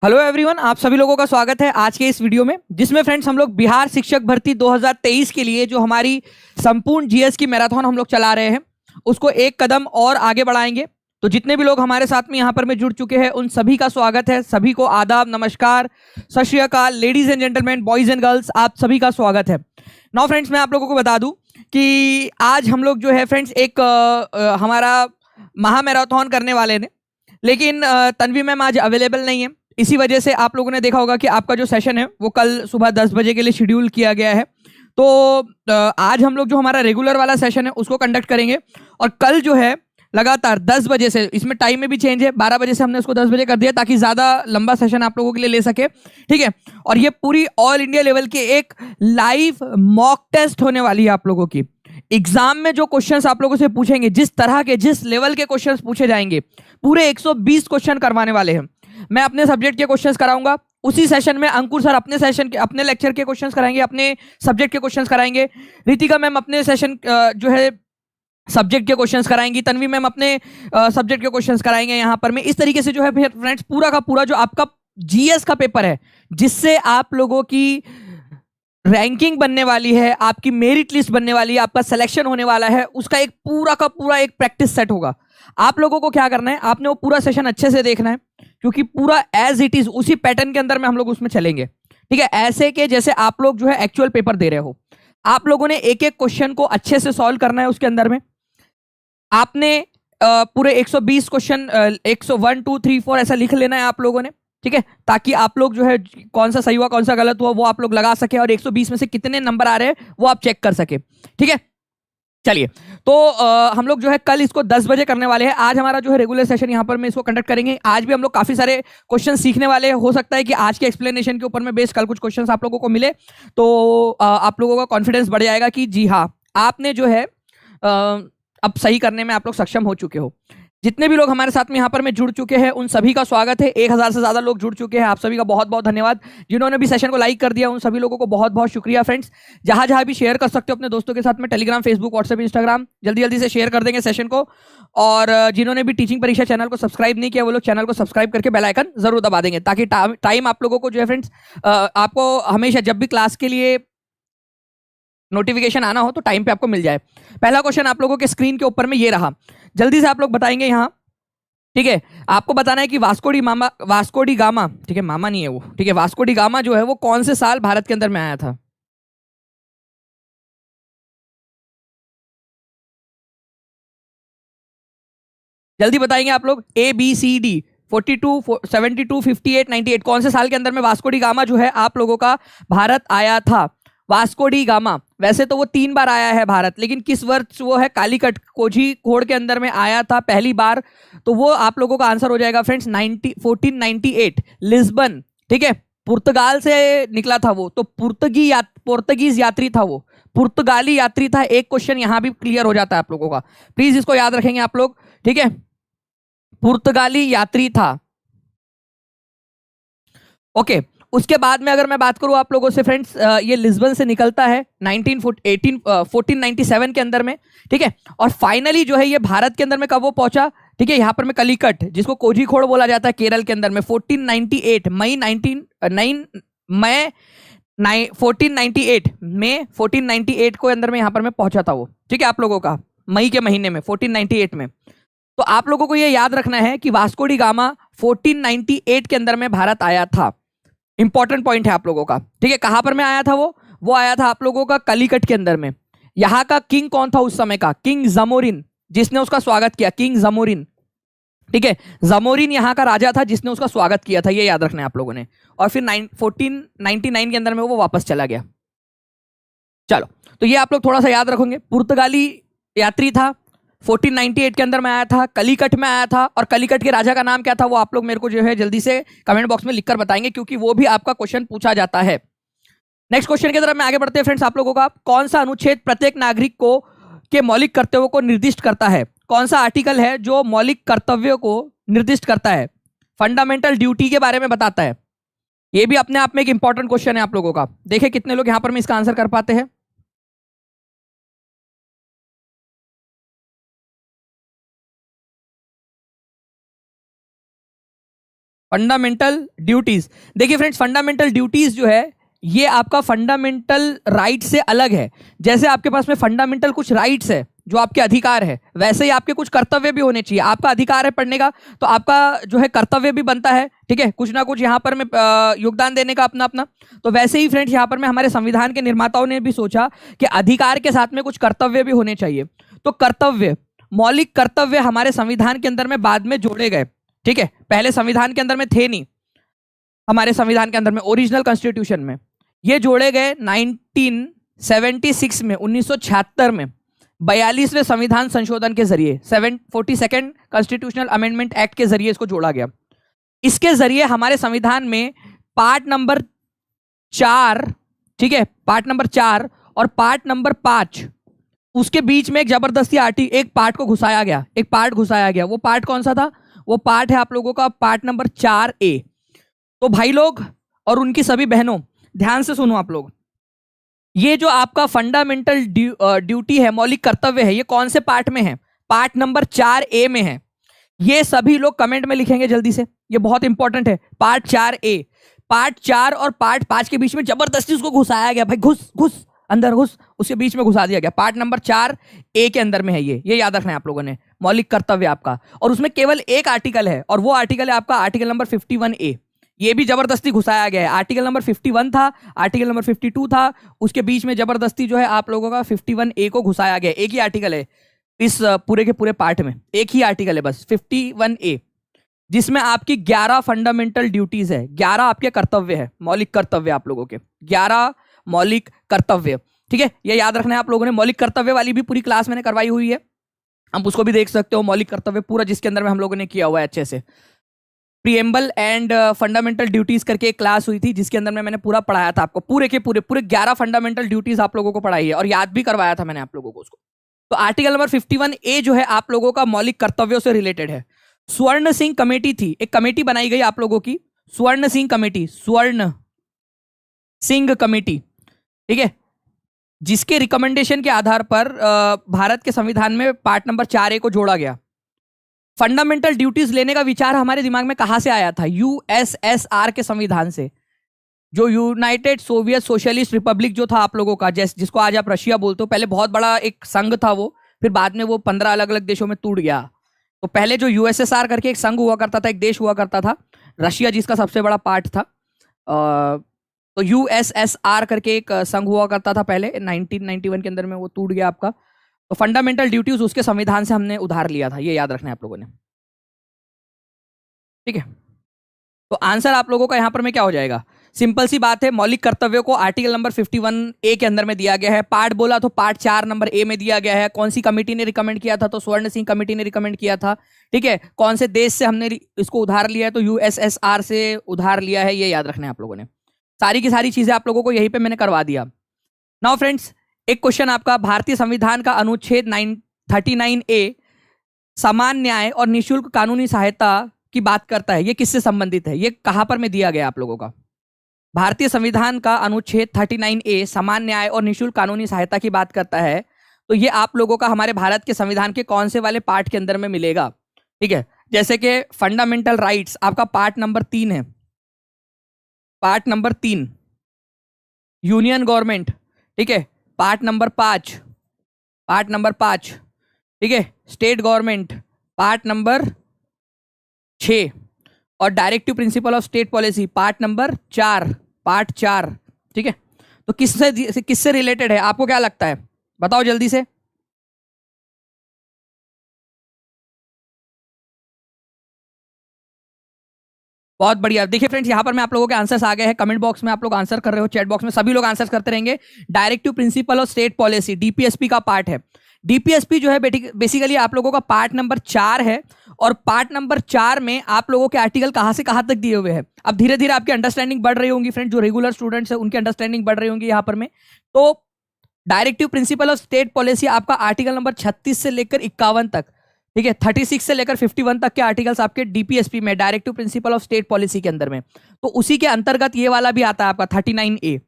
Hello everyone, आप सभी लोगों का स्वागत है आज के इस वीडियो में, जिसमें फ्रेंड्स हम लोग बिहार शिक्षक भर्ती 2023 के लिए जो हमारी संपूर्ण जीएस की मैराथन हम लोग चला रहे हैं उसको एक कदम और आगे बढ़ाएंगे। तो जितने भी लोग हमारे साथ में यहाँ पर में जुड़ चुके हैं उन सभी का स्वागत है। सभी को आदाब, नमस्कार, सत श्री अकाल, ladies and gentleman, boys and girls, आप सभी का स्वागत है। नाउ फ्रेंड्स, मैं आप लोगों को बता दूं कि आज हम लोग जो है फ्रेंड्स एक हमारा महा मैराथन करने वाले ने, लेकिन तन्वी मैम आज अवेलेबल नहीं है। इसी वजह से आप लोगों ने देखा होगा कि आपका जो सेशन है वो कल सुबह 10 बजे के लिए शेड्यूल किया गया है। तो आज हम लोग जो हमारा रेगुलर वाला सेशन है उसको कंडक्ट करेंगे, और कल जो है लगातार 10 बजे से, इसमें टाइम में भी चेंज है, 12 बजे से हमने उसको 10 बजे कर दिया ताकि ज्यादा लंबा सेशन आप लोगों के लिए ले सके। ठीक है, और ये पूरी ऑल इंडिया लेवल की एक लाइव मॉक टेस्ट होने वाली है। आप लोगों की एग्जाम में जो क्वेश्चंस आप लोगों से पूछेंगे, जिस तरह के, जिस लेवल के क्वेश्चंस पूछे जाएंगे, पूरे 120 क्वेश्चन करवाने वाले हैं। मैं अपने सब्जेक्ट के क्वेश्चंस कराऊंगा, उसी सेशन में अंकुर सर अपने सेशन के, अपने लेक्चर के क्वेश्चंस कराएंगे, अपने सब्जेक्ट के क्वेश्चंस कराएंगे, रितिका मैम अपने सेशन जो है सब्जेक्ट के क्वेश्चंस कराएंगी, तन्वी मैम अपने सब्जेक्ट के क्वेश्चंस कराएंगे। यहाँ पर मैं इस तरीके से जो है फ्रेंड्स पूरा का पूरा जो आपका जीएस का पेपर है, जिससे आप लोगों की रैंकिंग बनने वाली है, आपकी मेरिट लिस्ट बनने वाली है, आपका सिलेक्शन होने वाला है, उसका एक पूरा का पूरा एक प्रैक्टिस सेट होगा। आप लोगों को क्या करना है, आपने वो पूरा सेशन अच्छे से देखना है, क्योंकि पूरा एज इट इज उसी पैटर्न के अंदर में हम लोग उसमें चलेंगे। ठीक है, ऐसे के जैसे आप लोग जो है एक्चुअल पेपर दे रहे हो। आप लोगों ने एक एक क्वेश्चन को अच्छे से सॉल्व करना है। उसके अंदर में आपने पूरे 120 क्वेश्चन 101 2 3 4 ऐसा लिख लेना है आप लोगों ने। ठीक है, ताकि आप लोग जो है कौन सा सही हुआ कौन सा गलत हुआ वो आप लोग लगा सके, और 120 में से कितने नंबर आ रहे हैं वो आप चेक कर सके। ठीक है, चलिए। तो हम लोग जो है कल इसको 10 बजे करने वाले हैं। आज हमारा जो है रेगुलर सेशन यहाँ पर मैं इसको कंडक्ट करेंगे। आज भी हम लोग काफी सारे क्वेश्चन सीखने वाले हैं। हो सकता है कि आज के एक्सप्लेनेशन के ऊपर में बेस्ड कल कुछ क्वेश्चन आप लोगों को मिले, तो आप लोगों का कॉन्फिडेंस बढ़ जाएगा कि जी हाँ, आपने जो है अब सही करने में आप लोग सक्षम हो चुके हो। जितने भी लोग हमारे साथ में यहाँ पर में जुड़ चुके हैं उन सभी का स्वागत है। 1000 से ज्यादा लोग जुड़ चुके हैं, आप सभी का बहुत बहुत धन्यवाद। जिन्होंने भी सेशन को लाइक कर दिया उन सभी लोगों को बहुत बहुत शुक्रिया। फ्रेंड्स, जहां जहां भी शेयर कर सकते हो अपने दोस्तों के साथ में, टेलीग्राम, फेसबुक, व्हाट्सएप, इंस्टाग्राम, जल्दी जल्दी से शेयर कर देंगे सेशन को। और जिन्होंने भी टीचिंग परीक्षा चैनल को सब्सक्राइब नहीं किया वो लोग चैनल को सब्सक्राइब करके बेल आइकन जरूर दबा देंगे, ताकि टाइम आप लोगों को जो है फ्रेंड्स, आपको हमेशा जब भी क्लास के लिए नोटिफिकेशन आना हो तो टाइम पे आपको मिल जाए। पहला क्वेश्चन आप लोगों के स्क्रीन के ऊपर में ये रहा, जल्दी से आप लोग बताएंगे यहाँ। ठीक है, आपको बताना है कि वास्को डी गामा, ठीक है, मामा नहीं है वो, ठीक है, वास्को डी गामा जो है वो कौन से साल भारत के अंदर में आया था। जल्दी बताएंगे आप लोग। ए बी सी डी, 42 72 58 98, कौन से साल के अंदर में वास्को डी गामा जो है आप लोगों का भारत आया था। वास्को डी गामा, वैसे तो वो 3 बार आया है भारत, लेकिन किस वर्ष वो है, कालीकट कोझीकोड के अंदर में आया था पहली बार। तो वो आप लोगों का आंसर हो जाएगा फ्रेंड्स 1498, लिस्बन। ठीक है, पुर्तगाल से निकला था वो, तो पुर्तगीज यात्री था वो, पुर्तगाली यात्री था। एक क्वेश्चन यहां भी क्लियर हो जाता है आप लोगों का, प्लीज इसको याद रखेंगे आप लोग। ठीक है, पुर्तगाली यात्री था। ओके, उसके बाद में अगर मैं बात करूं आप लोगों से फ्रेंड्स, ये लिस्बन से निकलता है 1497 के अंदर में। ठीक है, और फाइनली जो है ये भारत के अंदर में कब वो पहुंचा, ठीक है, यहाँ पर में कलिकट, जिसको कोझीकोड बोला जाता है, केरल के अंदर में 1498 मई 1498 में 1498 को अंदर में यहाँ पर में पहुंचा था वो। ठीक है, आप लोगों का मई के महीने में 1498 में। तो आप लोगों को ये याद रखना है कि वास्को डी गामा 1498 के अंदर में भारत आया था। इंपॉर्टेंट पॉइंट है आप लोगों का। ठीक है, कहां पर में आया था वो आया था आप लोगों का कलिकट के अंदर में। यहां का किंग कौन था उस समय का, किंग जमोरिन, जिसने उसका स्वागत किया, किंग जमोरिन। ठीक है, जमोरिन यहाँ का राजा था जिसने उसका स्वागत किया था, ये याद रखना है आप लोगों ने। और फिर 1499 के अंदर में वो वापस चला गया। चलो, तो ये आप लोग थोड़ा सा याद रखेंगे। पुर्तगाली यात्री था, 1498 के अंदर में आया था, कलिकट में आया था, और कलिकट के राजा का नाम क्या था वो आप लोग मेरे को जो है जल्दी से कमेंट बॉक्स में लिखकर बताएंगे, क्योंकि वो भी आपका क्वेश्चन पूछा जाता है। नेक्स्ट क्वेश्चन की तरफ में आगे बढ़ते हैं फ्रेंड्स। आप लोगों का कौन सा अनुच्छेद प्रत्येक नागरिक को के मौलिक कर्तव्यों को निर्दिष्ट करता है। कौन सा आर्टिकल है जो मौलिक कर्तव्यों को निर्दिष्ट करता है, फंडामेंटल ड्यूटी के बारे में बताता है। ये भी अपने आप में एक इंपॉर्टेंट क्वेश्चन है आप लोगों का। देखिए कितने लोग यहां पर में इसका आंसर कर पाते हैं। Fundamental duties. देखिए फ्रेंड्स, फंडामेंटल ड्यूटीज जो है ये आपका फंडामेंटल राइट से अलग है। जैसे आपके पास में फंडामेंटल कुछ राइट्स है जो आपके अधिकार है, वैसे ही आपके कुछ कर्तव्य भी होने चाहिए। आपका अधिकार है पढ़ने का, तो आपका जो है कर्तव्य भी बनता है, ठीक है, कुछ ना कुछ यहाँ पर में योगदान देने का अपना अपना। तो वैसे ही फ्रेंड्स यहाँ पर में हमारे संविधान के निर्माताओं ने भी सोचा कि अधिकार के साथ में कुछ कर्तव्य भी होने चाहिए। तो कर्तव्य, मौलिक कर्तव्य हमारे संविधान के अंदर में बाद में जोड़े गए, ठीक है, पहले संविधान के अंदर में थे नहीं। हमारे संविधान के अंदर में ओरिजिनल कॉन्स्टिट्यूशन में ये जोड़े गए 1976 में, 1976 में 42वें संविधान संशोधन के जरिए, 42nd कॉन्स्टिट्यूशनल अमेंडमेंट एक्ट के जरिए इसको जोड़ा गया। इसके जरिए हमारे संविधान में पार्ट नंबर 4, ठीक है, पार्ट नंबर 4 और पार्ट नंबर 5, उसके बीच में एक जबरदस्ती एक पार्ट को घुसाया गया, एक पार्ट घुसाया गया। वो पार्ट कौन सा था? वो पार्ट है आप लोगों का पार्ट नंबर 4A। तो भाई लोग और उनकी सभी बहनों, ध्यान से सुनो आप लोग, ये जो आपका फंडामेंटल ड्यूटी है, मौलिक कर्तव्य है, ये कौन से पार्ट में है? पार्ट नंबर 4A में है। ये सभी लोग कमेंट में लिखेंगे जल्दी से, ये बहुत इंपॉर्टेंट है। पार्ट 4A, पार्ट 4 और पार्ट 5 के बीच में जबरदस्ती उसको घुसाया गया, भाई घुस घुस अंदर घुस, उसके बीच में घुसा दिया गया। पार्ट नंबर 4A के अंदर में है ये याद रखना है आप लोगों ने, मौलिक कर्तव्य आपका। और उसमें केवल एक आर्टिकल है, और वो आर्टिकल है आपका आर्टिकल नंबर 51A। ये भी जबरदस्ती घुसाया गया है। आर्टिकल नंबर 51 था, आर्टिकल नंबर 52 था, उसके बीच में जबरदस्ती जो है आप लोगों का 51A को घुसाया गया। एक ही आर्टिकल है इस पूरे के पूरे पार्ट में, एक ही आर्टिकल है बस, 51A, जिसमें आपकी 11 फंडामेंटल ड्यूटीज है, 11 आपके कर्तव्य है, मौलिक कर्तव्य आप लोगों के 11 मौलिक कर्तव्य, ठीक है। ये याद रखना है आप लोगों ने। मौलिक कर्तव्य वाली भी पूरी क्लास मैंने करवाई हुई है, आप उसको भी देख सकते हो। मौलिक कर्तव्य पूरा जिसके अंदर में हम लोगों ने किया हुआ है अच्छे से। प्रीएम्बल एंड फंडामेंटल ड्यूटीज करके एक क्लास हुई थी जिसके अंदर में मैंने पूरा पढ़ाया था आपको, पूरे के पूरे 11 फंडामेंटल ड्यूटीज आप लोगों को पढ़ाई है और याद भी करवाया था मैंने आप लोगों को उसको। तो आर्टिकल नंबर 51A जो है आप लोगों का मौलिक कर्तव्यों से रिलेटेड है। स्वर्ण सिंह कमेटी थी, एक कमेटी बनाई गई आप लोगों की, स्वर्ण सिंह कमेटी, स्वर्ण सिंह कमेटी, ठीक है, जिसके रिकमेंडेशन के आधार पर भारत के संविधान में पार्ट नंबर 4A को जोड़ा गया। फंडामेंटल ड्यूटीज लेने का विचार हमारे दिमाग में कहां से आया था? यूएसएसआर के संविधान से, जो यूनाइटेड सोवियत सोशलिस्ट रिपब्लिक जो था आप लोगों का, जिसको आज आप रशिया बोलते हो, पहले बहुत बड़ा एक संघ था वो, फिर बाद में वो 15 अलग अलग देशों में टूट गया। तो पहले जो यूएसएसआर करके एक संघ हुआ करता था, एक देश हुआ करता था, रशिया जिसका सबसे बड़ा पार्ट था, तो यूएसएसआर करके एक संघ हुआ करता था पहले, 1991 के अंदर में वो टूट गया आपका। तो फंडामेंटल ड्यूटीज उसके संविधान से हमने उधार लिया था, ये याद रखना है आप लोगों ने, ठीक है। तो आंसर आप लोगों का यहां पर में क्या हो जाएगा? सिंपल सी बात है, मौलिक कर्तव्यों को आर्टिकल नंबर 51A के अंदर में दिया गया है। पार्ट बोला तो पार्ट 4 नंबर A में दिया गया है। कौन सी कमेटी ने रिकमेंड किया था? तो स्वर्ण सिंह कमेटी ने रिकमेंड किया था, ठीक है। कौन से देश से हमने इसको उधार लिया है? तो यूएसएसआर से उधार लिया है, ये याद रखना है आप लोगों ने। सारी की सारी चीजें आप लोगों को यहीं पे मैंने करवा दिया। नाउ फ्रेंड्स, एक क्वेश्चन आपका, भारतीय संविधान का अनुच्छेद 39A समान न्याय और निःशुल्क कानूनी सहायता की बात करता है, ये किससे संबंधित है? ये कहां पर में दिया गया आप लोगों का? भारतीय संविधान का अनुच्छेद 39A समान न्याय और निःशुल्क कानूनी सहायता की बात करता है, तो ये आप लोगों का हमारे भारत के संविधान के कौन से वाले पार्ट के अंदर में मिलेगा? ठीक है, जैसे कि फंडामेंटल राइट्स आपका पार्ट नंबर 3 है, पार्ट नंबर 3। यूनियन गवर्नमेंट, ठीक है, पार्ट नंबर 5, पार्ट नंबर 5, ठीक है। स्टेट गवर्नमेंट पार्ट नंबर 6 और directive principle of state policy part number 4, part 4, ठीक है। तो किससे रिलेटेड है? आपको क्या लगता है, बताओ जल्दी से। बहुत बढ़िया। देखिए फ्रेंड्स, यहां पर मैं आप लोगों के आंसर्स आ गए हैं, कमेंट बॉक्स में आप लोग आंसर कर रहे हो, चैट बॉक्स में सभी लोग आंसर्स करते रहेंगे। Directive principle of state policy DPSP का पार्ट है। डीपीएसपी जो है बेसिकली आप लोगों का पार्ट नंबर 4 है, और पार्ट नंबर 4 में आप लोगों के आर्टिकल कहां से कहां तक दिए हुए हैं। अब धीरे धीरे आपकी अंडरस्टैंडिंग बढ़ रही होंगी फ्रेंड, जो रेगुलर स्टूडेंट्स है उनकी अंडरस्टैंडिंग बढ़ रही होंगी यहाँ पर में। तो directive principle of state policy आपका आर्टिकल नंबर 36 से लेकर 51 तक, ठीक है, 36 से लेकर 51 तक के आर्टिकल्स आपके डीपीएसपी में, directive principle of state policy के अंदर में। तो उसी के अंतर्गत ये वाला भी आता है आपका 39A।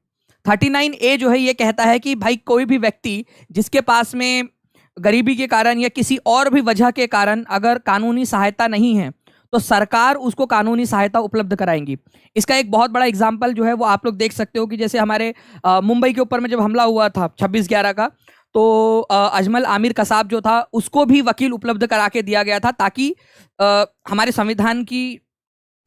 39A जो है ये कहता है कि भाई कोई भी व्यक्ति जिसके पास में गरीबी के कारण या किसी और भी वजह के कारण अगर कानूनी सहायता नहीं है, तो सरकार उसको कानूनी सहायता उपलब्ध कराएंगी। इसका एक बहुत बड़ा एग्जाम्पल जो है वो आप लोग देख सकते हो कि जैसे हमारे मुंबई के ऊपर में जब हमला हुआ था 26/11 का, तो अजमल आमिर कसाब जो था उसको भी वकील उपलब्ध करा के दिया गया था, ताकि हमारे संविधान की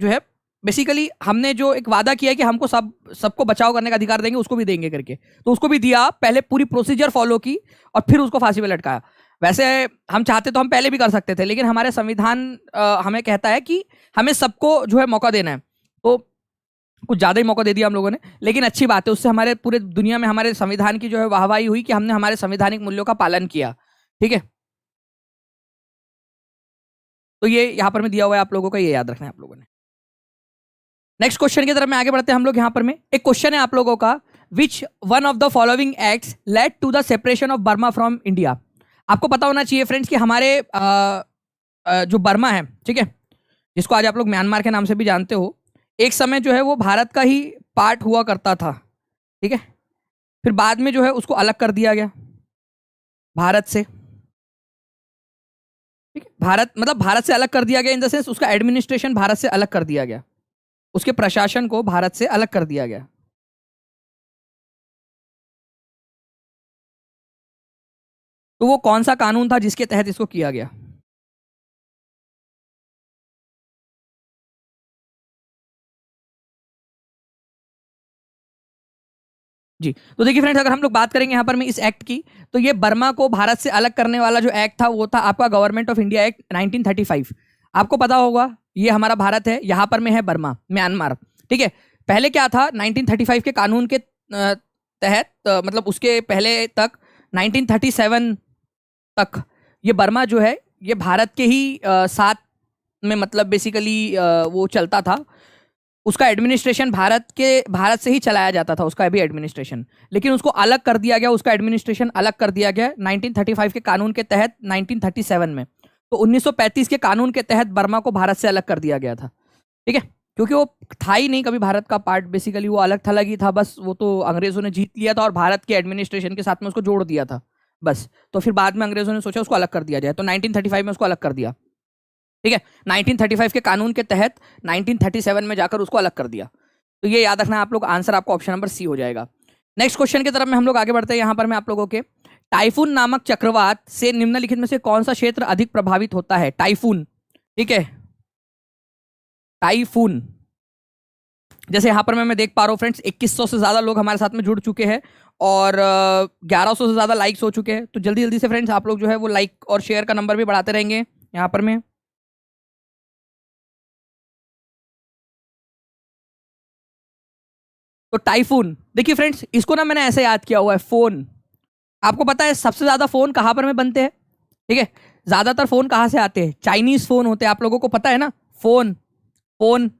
जो है बेसिकली हमने जो एक वादा किया कि हमको सबको बचाव करने का अधिकार देंगे, उसको भी देंगे करके, तो उसको भी दिया। पहले पूरी प्रोसीजर फॉलो की और फिर उसको फांसी पे लटकाया। वैसे हम चाहते तो हम पहले भी कर सकते थे, लेकिन हमारे संविधान हमें कहता है कि हमें सबको जो है मौका देना है, तो कुछ ज्यादा ही मौका दे दिया हम लोगों ने। लेकिन अच्छी बात है, उससे हमारे पूरे दुनिया में हमारे संविधान की जो है वाहवाही हुई कि हमने हमारे संवैधानिक मूल्यों का पालन किया। ठीक है, तो ये यहाँ पर में दिया हुआ है आप लोगों का, ये याद रखना है आप लोगों ने। नेक्स्ट क्वेश्चन की तरफ में आगे बढ़ते हैं हम लोग। यहाँ पर में एक क्वेश्चन है आप लोगों का, which one of the following acts led to the separation of Burma from India. आपको पता होना चाहिए फ्रेंड्स कि हमारे जो बर्मा है, ठीक है, जिसको आज आप लोग म्यांमार के नाम से भी जानते हो, एक समय जो है वो भारत का ही पार्ट हुआ करता था। ठीक है, फिर बाद में जो है उसको अलग कर दिया गया भारत से। ठीक है, भारत से अलग कर दिया गया इन द सेंस उसका एडमिनिस्ट्रेशन भारत से अलग कर दिया गया, उसके प्रशासन को भारत से अलग कर दिया गया। तो वो कौन सा कानून था जिसके तहत इसको किया गया? जी, तो देखिए फ्रेंड्स, अगर हम लोग बात करेंगे यहाँ पर में इस एक्ट की, तो ये बर्मा को भारत से अलग करने वाला जो एक्ट था वो था आपका गवर्नमेंट ऑफ इंडिया एक्ट 1935। आपको पता होगा ये हमारा भारत है, यहाँ पर में है बर्मा, म्यांमार। ठीक है, पहले क्या था 1935 के कानून के तहत, मतलब उसके पहले तक 1937 तक ये बर्मा जो है ये भारत के ही साथ में, मतलब बेसिकली वो चलता था। उसका एडमिनिस्ट्रेशन भारत से ही चलाया जाता था, उसका भी एडमिनिस्ट्रेशन, लेकिन उसको अलग कर दिया गया, उसका एडमिनिस्ट्रेशन अलग कर दिया गया 1935 के कानून के तहत 1937 में। तो 1935 के कानून के तहत बर्मा को भारत से अलग कर दिया गया था। ठीक है, क्योंकि वो था ही नहीं कभी भारत का पार्ट, बेसिकली वो अलग ही था, बस वो तो अंग्रेजों ने जीत लिया था और भारत के एडमिनिस्ट्रेशन के साथ में उसको जोड़ दिया था बस। तो फिर बाद में अंग्रेजों ने सोचा उसको अलग कर दिया जाए, तो 1935 में उसको अलग कर दिया। ठीक है, 1935 के कानून के तहत 1937 में जाकर उसको अलग कर दिया। तो ये याद रखना आप लोग, आंसर आपको ऑप्शन नंबर सी हो जाएगा। नेक्स्ट क्वेश्चन की तरफ में हम लोग आगे बढ़ते हैं। यहाँ पर मैं आप लोगों के, टाइफून नामक चक्रवात से निम्नलिखित में से कौन सा क्षेत्र अधिक प्रभावित होता है? टाइफून, ठीक है, टाइफून। जैसे यहाँ पर मैं देख पा रहा हूँ फ्रेंड्स, 2100 से ज्यादा लोग हमारे साथ में जुड़ चुके हैं और 1100 से ज्यादा लाइक्स हो चुके हैं। तो जल्दी जल्दी से फ्रेंड्स आप लोग जो है वो लाइक और शेयर का नंबर भी बढ़ाते रहेंगे यहाँ पर में। तो टाइफून, देखिए फ्रेंड्स, इसको ना मैंने ऐसे याद किया हुआ है, फोन। आपको पता है सबसे ज्यादा फोन कहां पर में बनते हैं? ठीक है, ज्यादातर फोन कहां से आते हैं? चाइनीज फोन होते हैं, आप लोगों को पता है ना। फोन फोन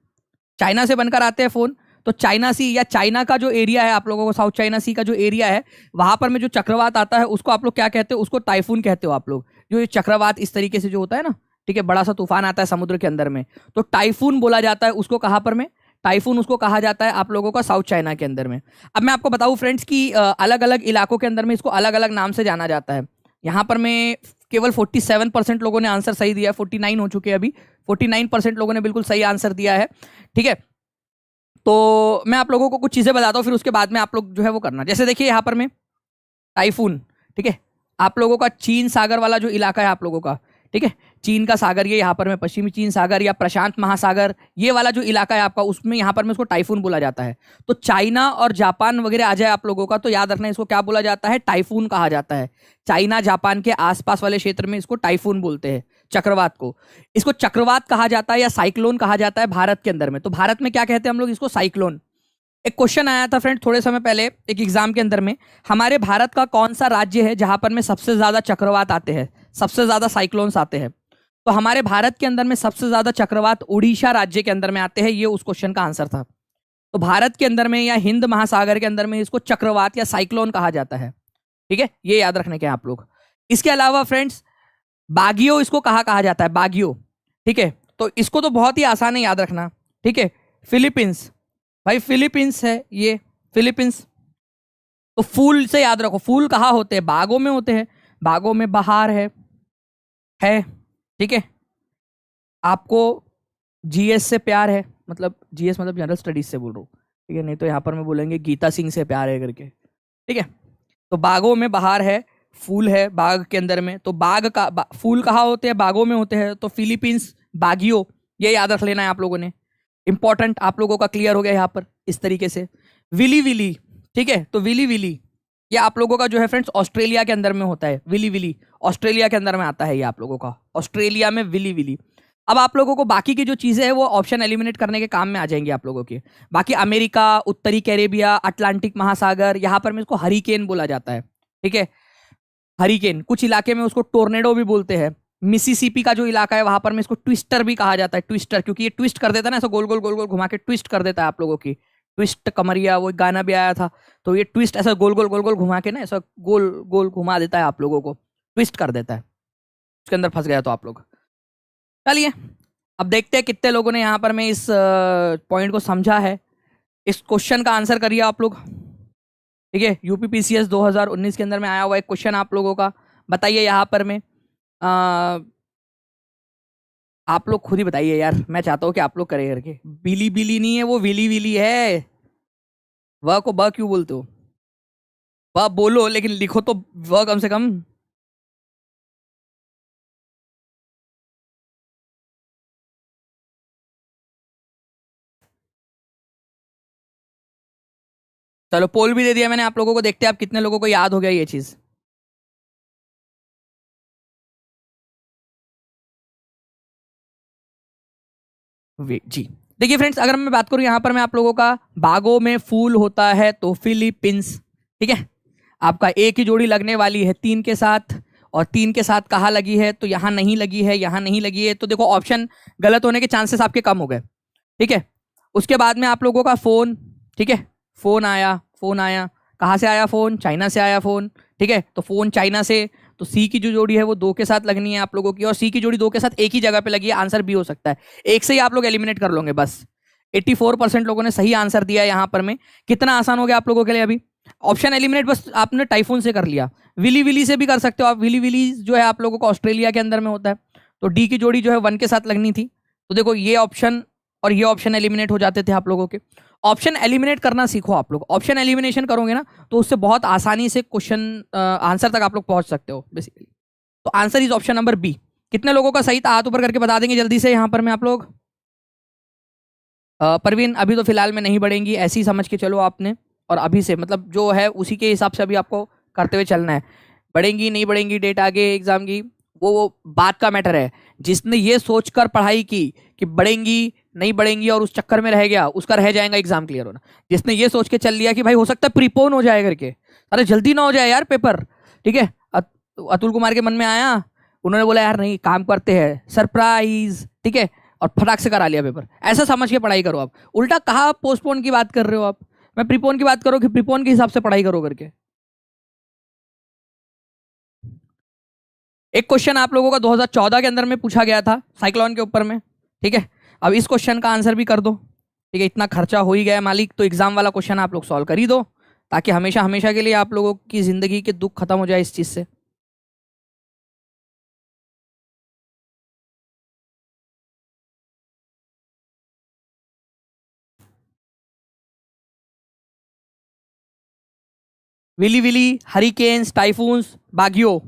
चाइना से बनकर आते हैं फोन। तो चाइना सी या चाइना का जो एरिया है, आप लोगों को साउथ चाइना सी का जो एरिया है, वहां पर में जो चक्रवात आता है उसको आप लोग क्या कहते हो? उसको टाइफून कहते हो आप लोग। जो ये चक्रवात इस तरीके से जो होता है ना, ठीक है, बड़ा सा तूफान आता है समुद्र के अंदर में, तो टाइफून बोला जाता है उसको। कहां पर में? टाइफून उसको कहा जाता है आप लोगों का साउथ चाइना के अंदर में। अब मैं आपको बताऊं फ्रेंड्स कि अलग अलग इलाकों के अंदर में इसको अलग अलग नाम से जाना जाता है। यहाँ पर में केवल 47% लोगों ने आंसर सही दिया है, 49 हो चुके हैं अभी, 49% लोगों ने बिल्कुल सही आंसर दिया है। ठीक है, तो मैं आप लोगों को कुछ चीजें बताता हूँ, फिर उसके बाद में आप लोग जो है वो करना। जैसे देखिए यहाँ पर में टाइफून, ठीक है, आप लोगों का चीन सागर वाला जो इलाका है आप लोगों का, ठीक है, चीन का सागर, ये यहाँ पर में पश्चिमी चीन सागर या प्रशांत महासागर, ये वाला जो इलाका है आपका, उसमें यहाँ पर में उसको टाइफून बोला जाता है। तो चाइना और जापान वगैरह आ जाए आप लोगों का, तो याद रखना इसको क्या बोला जाता है? टाइफून कहा जाता है। चाइना जापान के आसपास वाले क्षेत्र में इसको टाइफून बोलते हैं, चक्रवात को। इसको चक्रवात कहा जाता है या साइक्लोन कहा जाता है भारत के अंदर में। तो भारत में क्या कहते हैं हम लोग? इसको साइक्लोन। एक क्वेश्चन आया था फ्रेंड थोड़े समय पहले एक एग्जाम के अंदर में, हमारे भारत का कौन सा राज्य है जहां पर में सबसे ज्यादा चक्रवात आते हैं, सबसे ज्यादा साइक्लोन्स आते हैं? तो हमारे भारत के अंदर में सबसे ज्यादा चक्रवात उड़ीसा राज्य के अंदर में आते हैं, ये उस क्वेश्चन का आंसर था। तो भारत के अंदर में या हिंद महासागर के अंदर में इसको चक्रवात या साइक्लोन कहा जाता है। ठीक है, ये याद रखने के आप लोग। इसके अलावा फ्रेंड्स बागियो इसको कहा जाता है, बागियो। ठीक है, तो इसको तो बहुत ही आसान है याद रखना। ठीक है, फिलीपींस, भाई फिलीपींस है ये, फिलीपींस। तो फूल से याद रखो, फूल कहाँ होते हैं? बागों में होते हैं, बागों में बहार है। ठीक है, आपको जीएस से प्यार है, मतलब जीएस मतलब जनरल स्टडीज से बोल रहा हूँ, ठीक है, नहीं तो यहाँ पर मैं बोलेंगे गीता सिंह से प्यार है करके, ठीक है। तो बागों में बहार है, फूल है बाग के अंदर में, तो बाग का फूल कहाँ होते हैं, बागों में होते हैं, तो फिलीपींस बागियो, ये याद रख लेना है आप लोगों ने, इंपॉर्टेंट आप लोगों का क्लियर हो गया यहाँ पर इस तरीके से। विली विली, ठीक है, तो विली विली ये आप लोगों का जो है फ्रेंड्स ऑस्ट्रेलिया के अंदर में होता है, विली विली ऑस्ट्रेलिया के अंदर में आता है ये आप लोगों का, ऑस्ट्रेलिया में विली विली। अब आप लोगों को बाकी की जो चीजें हैं वो ऑप्शन एलिमिनेट करने के काम में आ जाएंगी आप लोगों के। बाकी अमेरिका, उत्तरी कैरेबिया, अटलांटिक महासागर, यहाँ पर में इसको हरिकेन बोला जाता है, ठीक है, हरिकेन। कुछ इलाके में उसको टोर्नेडो भी बोलते हैं। मिसिसिपी का जो इलाका है वहां पर में इसको ट्विस्टर भी कहा जाता है, ट्विस्टर, क्योंकि ये ट्विस्ट कर देता है ना, ऐसा गोल गोल गोल गोल घुमा के ट्विस्ट कर देता है आप लोगों की, ट्विस्ट कमरिया, वो गाना भी आया था, तो ये ट्विस्ट ऐसा गोल गोल गोल गोल घुमा के ना, ऐसा गोल गोल घुमा देता है आप लोगों को, ट्विस्ट कर देता है, उसके अंदर फंस गया तो आप लोग। चलिए अब देखते हैं कितने लोगों ने यहाँ पर मैं इस पॉइंट को समझा है। इस क्वेश्चन का आंसर करिए आप लोग, ठीक है। यूपीपीसीएस 2019 के अंदर में आया हुआ एक क्वेश्चन आप लोगों का, बताइए यहाँ पर में आप लोग खुद ही बताइए यार, मैं चाहता हूँ कि आप लोग करें करके। बिली बिली नहीं है वो, विली विली है। वह को ब क्यों बोलते हो, वह बोलो लेकिन लिखो तो वह कम से कम। चलो पोल भी दे दिया मैंने आप लोगों को, देखते हैं आप कितने लोगों को याद हो गया ये चीज। जी देखिए फ्रेंड्स, अगर मैं बात करूं यहाँ पर मैं आप लोगों का, बागों में फूल होता है तो फिलीपींस, ठीक है। आपका एक ही जोड़ी लगने वाली है 3 के साथ, और 3 के साथ कहाँ लगी है, तो यहाँ नहीं लगी है, यहाँ नहीं लगी है, तो देखो ऑप्शन गलत होने के चांसेस आपके कम हो गए, ठीक है। उसके बाद में आप लोगों का फोन, ठीक है, फोन आया, फोन आया, कहाँ से आया फोन, चाइना से आया फोन, ठीक है, तो फोन चाइना से, तो सी की जो जोड़ी है वो 2 के साथ लगनी है आप लोगों की, और सी की जोड़ी 2 के साथ एक ही जगह पे लगी है, आंसर बी हो सकता है। एक से ही आप लोग एलिमिनेट कर लोगे बस। 84% लोगों ने सही आंसर दिया है यहाँ पर में। कितना आसान हो गया आप लोगों के लिए अभी, ऑप्शन एलिमिनेट बस आपने टाइफून से कर लिया। विली विली से भी कर सकते हो आप, विली विली जो है आप लोगों को ऑस्ट्रेलिया के अंदर में होता है, तो डी की जोड़ी जो है 1 के साथ लगनी थी, तो देखो ये ऑप्शन और ये ऑप्शन एलिमिनेट हो जाते थे आप लोगों के। ऑप्शन एलिमिनेट करना सीखो आप लोग, ऑप्शन एलिमिनेशन करोगे ना तो उससे बहुत आसानी से क्वेश्चन आंसर तक आप लोग पहुंच सकते हो बेसिकली। तो answer is option number B. कितने लोगों का सही था हाथ ऊपर करके बता देंगे जल्दी से यहाँ पर मैं आप लोग। परवीन अभी तो फिलहाल में नहीं बढ़ेंगी, ऐसे ही समझ के चलो आपने, और अभी से मतलब जो है उसी के हिसाब से अभी आपको करते हुए चलना है। बढ़ेंगी नहीं बढ़ेंगी डेट आगे एग्जाम की, वो बात का मैटर है। जिसने ये सोचकर पढ़ाई की कि बढ़ेंगी नहीं बढ़ेंगी और उस चक्कर में रह गया, उसका रह जाएगा एग्जाम क्लियर होना। जिसने ये सोच के चल लिया कि भाई हो सकता है प्रीपोन हो जाए करके, अरे जल्दी ना हो जाए यार पेपर, ठीक है, अतुल कुमार के मन में आया, उन्होंने बोला यार नहीं काम करते हैं सरप्राइज, ठीक है, और फटाक से करा लिया पेपर। ऐसा समझ के पढ़ाई करो आप, उल्टा कहा पोस्टपोन की बात कर रहे हो आप, मैं प्रीपोन की बात करो कि प्रीपोन के हिसाब से पढ़ाई करो करके। एक क्वेश्चन आप लोगों का 2014 के अंदर में पूछा गया था साइक्लोन के ऊपर में, ठीक है। अब इस क्वेश्चन का आंसर भी कर दो, ठीक है, इतना खर्चा हो ही गया है मालिक, तो एग्जाम वाला क्वेश्चन आप लोग सॉल्व कर ही दो, ताकि हमेशा हमेशा के लिए आप लोगों की जिंदगी के दुख खत्म हो जाए इस चीज से। Willy willy, hurricanes, typhoons, baguio.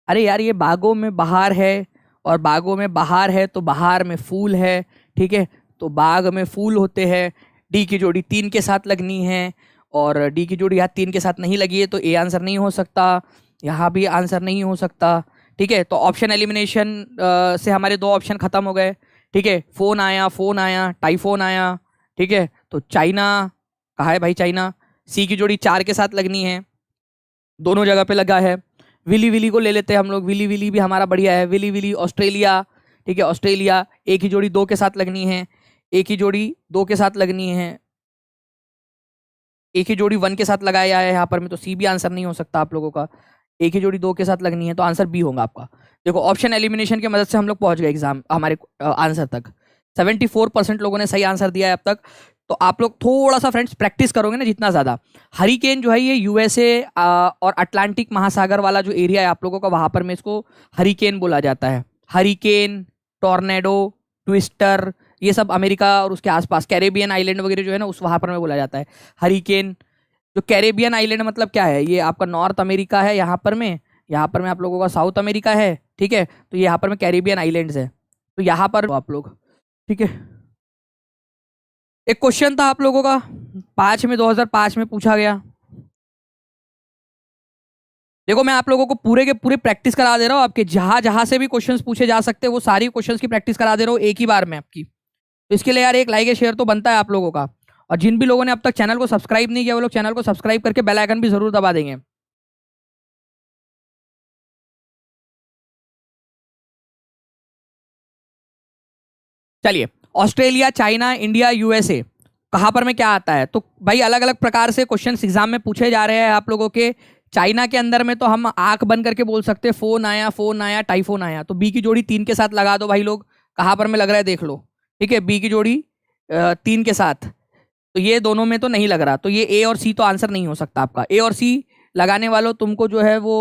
अरे यार ये बागों में बहार है, और बागों में बहार है तो बहार में फूल है, ठीक है, तो बाग में फूल होते हैं। डी की जोड़ी 3 के साथ लगनी है, और डी की जोड़ी यहाँ 3 के साथ नहीं लगी है, तो ए आंसर नहीं हो सकता, यहाँ भी आंसर नहीं हो सकता, ठीक है। तो ऑप्शन एलिमिनेशन से हमारे 2 ऑप्शन खत्म हो गए, ठीक है। फोन आया, फोन आया, टाइफोन आया, ठीक है, तो चाइना कहाँ है भाई, चाइना। सी की जोड़ी 4 के साथ लगनी है, दोनों जगह पे लगा है। विली विली को ले लेते हैं हम लोग, विली विली भी हमारा बढ़िया है, विली विली ऑस्ट्रेलिया, ठीक है, ऑस्ट्रेलिया। एक ही जोड़ी 2 के साथ लगनी है, एक ही जोड़ी 2 के साथ लगनी है, एक ही जोड़ी 1 के साथ लगाया है यहाँ पर में, तो सी भी आंसर नहीं हो सकता आप लोगों का। एक ही जोड़ी 2 के साथ लगनी है, तो आंसर बी होगा आपका। देखो ऑप्शन एलिमिनेशन की मदद से हम लोग पहुंच गए एग्जाम हमारे आंसर तक। 74% लोगों ने सही आंसर दिया है अब तक। तो आप लोग थोड़ा सा फ्रेंड्स प्रैक्टिस करोगे ना जितना ज़्यादा। हरिकेन जो है ये यूएसए और अटलांटिक महासागर वाला जो एरिया है आप लोगों का, वहाँ पर में इसको हरिकेन बोला जाता है। हरिकेन, टॉर्नेडो, ट्विस्टर, ये सब अमेरिका और उसके आसपास कैरेबियन आइलैंड वगैरह जो है ना उस वहां पर में बोला जाता है हरिकेन। जो कैरेबियन आइलैंड मतलब क्या है, ये आपका नॉर्थ अमेरिका है, यहाँ पर में आप लोगों का साउथ अमेरिका है, ठीक है। तो ये यहाँ पर में कैरेबियन आइलैंड्स है, तो यहाँ पर आप लोग, ठीक है। एक क्वेश्चन था आप लोगों का 2005 में पूछा गया। देखो मैं आप लोगों को पूरे के पूरे प्रैक्टिस करा दे रहा हूँ, आपके जहां जहां से भी क्वेश्चंस पूछे जा सकते हैं वो सारी क्वेश्चंस की प्रैक्टिस करा दे रहा हूँ एक ही बार में आपकी। तो इसके लिए यार एक लाइक या शेयर तो बनता है आप लोगों का, और जिन भी लोगों ने अब तक चैनल को सब्सक्राइब नहीं किया वो लोग चैनल को सब्सक्राइब करके बेल आइकन भी जरूर दबा देंगे। चलिए, ऑस्ट्रेलिया, चाइना, इंडिया, यूएसए, कहां पर में क्या आता है? तो भाई अलग अलग प्रकार से क्वेश्चन एग्जाम में पूछे जा रहे हैं आप लोगों के। चाइना के अंदर में तो हम आंख बंद करके बोल सकते हैं फोन आया टाइफोन आया। तो बी की जोड़ी 3 के साथ लगा दो भाई लोग, कहां पर में लग रहा है देख लो, ठीक है। बी की जोड़ी 3 के साथ, तो ये दोनों में तो नहीं लग रहा, तो ये ए और सी तो आंसर नहीं हो सकता आपका। ए और सी लगाने वालों तुमको जो है वो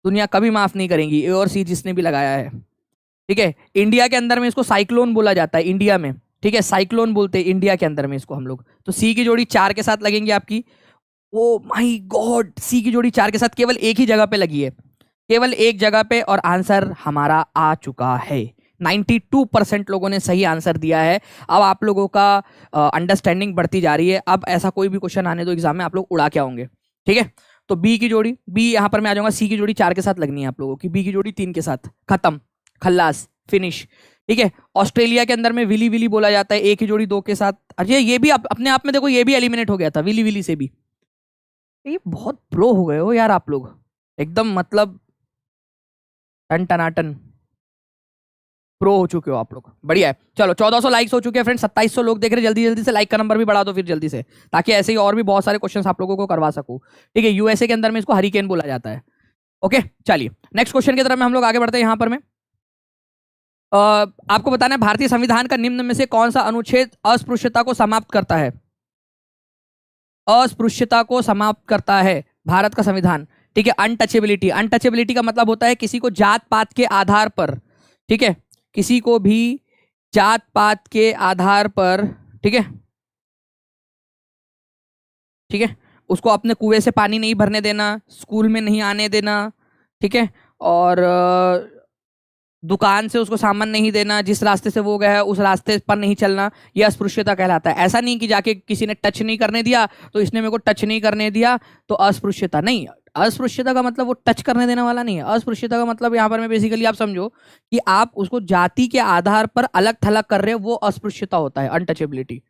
दुनिया कभी माफ नहीं करेंगी, ए और सी जिसने भी लगाया है, ठीक है। इंडिया के अंदर में इसको साइक्लोन बोला जाता है, इंडिया में, ठीक है, साइक्लोन बोलते हैं इंडिया के अंदर में इसको हम लोग। तो सी की जोड़ी 4 के साथ लगेंगे आपकी। ओ माय गॉड, सी की जोड़ी 4 के साथ केवल एक ही जगह पे लगी है, केवल एक जगह पे, और आंसर हमारा आ चुका है। 92% लोगों ने सही आंसर दिया है। अब आप लोगों का अंडरस्टैंडिंग बढ़ती जा रही है। अब ऐसा कोई भी क्वेश्चन आने दो एग्जाम में, आप लोग उड़ा के आओगे, ठीक है। तो बी की जोड़ी, बी यहाँ पर मैं आ जाऊंगा, सी की जोड़ी 4 के साथ लगनी है आप लोगों की, बी की जोड़ी 3 के साथ, खत्म, खल्लास, फिनिश, ठीक है। ऑस्ट्रेलिया के अंदर में विली विली बोला जाता है, ए की जोड़ी 2 के साथ। अरे ये भी अपने आप में देखो, ये भी एलिमिनेट हो गया था विली विली से भी। ये बहुत प्रो हो गए हो यार आप लोग, एकदम मतलब टन टनाटन प्रो हो चुके हो आप लोग, बढ़िया है। चलो 1400 लाइक्स हो चुके हैं फ्रेंड, 2700 लोग देख रहे हैं। जल्दी जल्दी से लाइक का नंबर भी बढ़ा दो फिर जल्दी से, ताकि ऐसे ही और भी बहुत सारे क्वेश्चंस आप लोगों को करवा सकूं, ठीक है। यूएसए के अंदर में इसको हरिकेन बोला जाता है, ओके। चलिए नेक्स्ट क्वेश्चन की तरफ में हम लोग आगे बढ़ते हैं। यहाँ पर में आपको बताना है भारतीय संविधान का निम्न में से कौन सा अनुच्छेद अस्पृश्यता को समाप्त करता है? अस्पृश्यता को समाप्त करता है भारत का संविधान, ठीक है। अनटचेबिलिटी, अनटचेबिलिटी का मतलब होता है किसी को जात पात के आधार पर, ठीक है, किसी को भी जात पात के आधार पर, ठीक है, ठीक है, उसको अपने कुएं से पानी नहीं भरने देना, स्कूल में नहीं आने देना, ठीक है, और दुकान से उसको सामान नहीं देना, जिस रास्ते से वो गया है उस रास्ते पर नहीं चलना, यह अस्पृश्यता कहलाता है। ऐसा नहीं कि जाके किसी ने टच नहीं करने दिया तो इसने मेरे को टच नहीं करने दिया तो अस्पृश्यता नहीं। अस्पृश्यता का मतलब वो टच करने देने वाला नहीं है। अस्पृश्यता का मतलब यहाँ पर मैं बेसिकली आप समझो कि आप उसको जाति के आधार पर अलग थलग कर रहे हो, वो अस्पृश्यता होता है, अनटचेबिलिटी,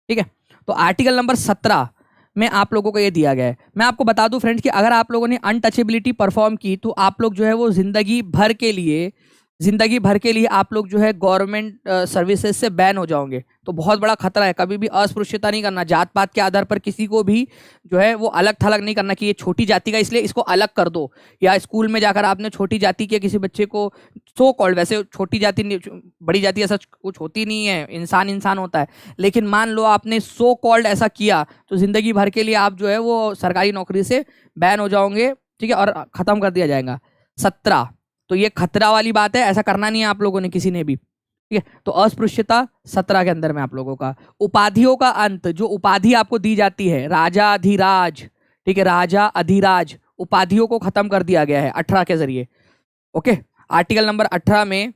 ठीक है। तो आर्टिकल नंबर 17 में आप लोगों को ये दिया गया है। मैं आपको बता दूं फ्रेंड्स कि अगर आप लोगों ने अनटचेबिलिटी परफॉर्म की तो आप लोग जो है वो जिंदगी भर के लिए आप लोग जो है गवर्नमेंट सर्विसेज से बैन हो जाओगे। तो बहुत बड़ा खतरा है, कभी भी अस्पृश्यता नहीं करना, जात पात के आधार पर किसी को भी जो है वो अलग थलग नहीं करना कि ये छोटी जाति का इसलिए इसको अलग कर दो, या स्कूल में जाकर आपने छोटी जाति के किसी बच्चे को, सो कॉल्ड, वैसे छोटी जाति बड़ी जाति ऐसा कुछ होती नहीं है, इंसान इंसान होता है, लेकिन मान लो आपने सो कॉल्ड ऐसा किया तो जिंदगी भर के लिए आप जो है वो सरकारी नौकरी से बैन हो जाओगे, ठीक है, और खत्म कर दिया जाएगा। 17, तो ये खतरा वाली बात है, ऐसा करना नहीं है आप लोगों ने किसी ने भी, ठीक है। तो अस्पृश्यता 17 के अंदर में आप लोगों का। उपाधियों का अंत, जो उपाधि आपको दी जाती है राजा अधिराज, ठीक है, राजा अधिराज, उपाधियों को खत्म कर दिया गया है 18 के जरिए, ओके। आर्टिकल नंबर 18 में,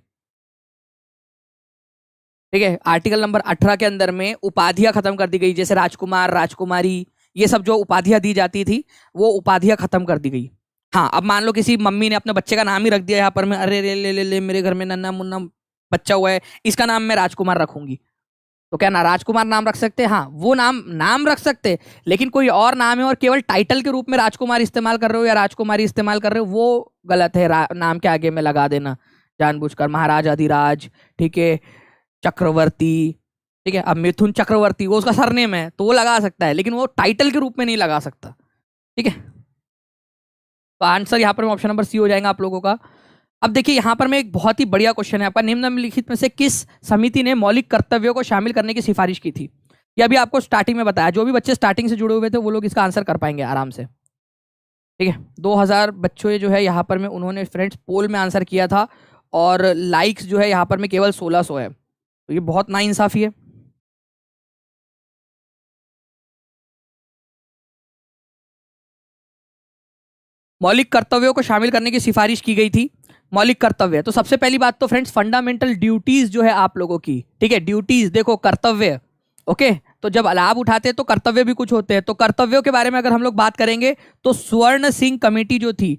ठीक है, आर्टिकल नंबर 18 के अंदर में उपाधियां खत्म कर दी गई, जैसे राजकुमार, राजकुमारी, ये सब जो उपाधियां दी जाती थी वो उपाधियां खत्म कर दी गई। हाँ, अब मान लो किसी मम्मी ने अपने बच्चे का नाम ही रख दिया यहाँ पर मैं, अरे रे ले ले ले मेरे घर में नन्ना मुन्ना बच्चा हुआ है, इसका नाम मैं राजकुमार रखूंगी, तो क्या ना राजकुमार नाम रख सकते हैं? हाँ, वो नाम रख सकते, लेकिन कोई और नाम है और केवल टाइटल के रूप में राजकुमार इस्तेमाल कर रहे हो या राजकुमारी इस्तेमाल कर रहे हो, वो गलत है। नाम के आगे में लगा देना जानबूझकर, महाराज अधिराज, ठीक है, चक्रवर्ती, ठीक है। अब मिथुन चक्रवर्ती वो उसका सरनेम है तो वो लगा सकता है, लेकिन वो टाइटल के रूप में नहीं लगा सकता, ठीक है। तो आंसर यहाँ पर ऑप्शन नंबर सी हो जाएगा आप लोगों का। अब देखिए यहाँ पर मैं एक बहुत ही बढ़िया क्वेश्चन है आपका, निम्नलिखित में से किस समिति ने मौलिक कर्तव्यों को शामिल करने की सिफारिश की थी? ये अभी आपको स्टार्टिंग में बताया, जो भी बच्चे स्टार्टिंग से जुड़े हुए थे वो लोग इसका आंसर कर पाएंगे आराम से, ठीक है। 2000 बच्चों जो है यहाँ पर में उन्होंने फ्रेंड्स पोल में आंसर किया था, और लाइक्स जो है यहाँ पर में केवल 1600 है, तो ये बहुत नाइंसाफी है। मौलिक कर्तव्यों को शामिल करने की सिफारिश की गई थी। मौलिक कर्तव्य, तो सबसे पहली बात तो फ्रेंड्स फंडामेंटल ड्यूटीज जो है आप लोगों की, ठीक है, ड्यूटीज देखो, कर्तव्य, ओके। तो जब लाभ उठाते हैं तो कर्तव्य भी कुछ होते हैं। तो कर्तव्यों के बारे में अगर हम लोग बात करेंगे तो स्वर्ण सिंह कमेटी जो थी,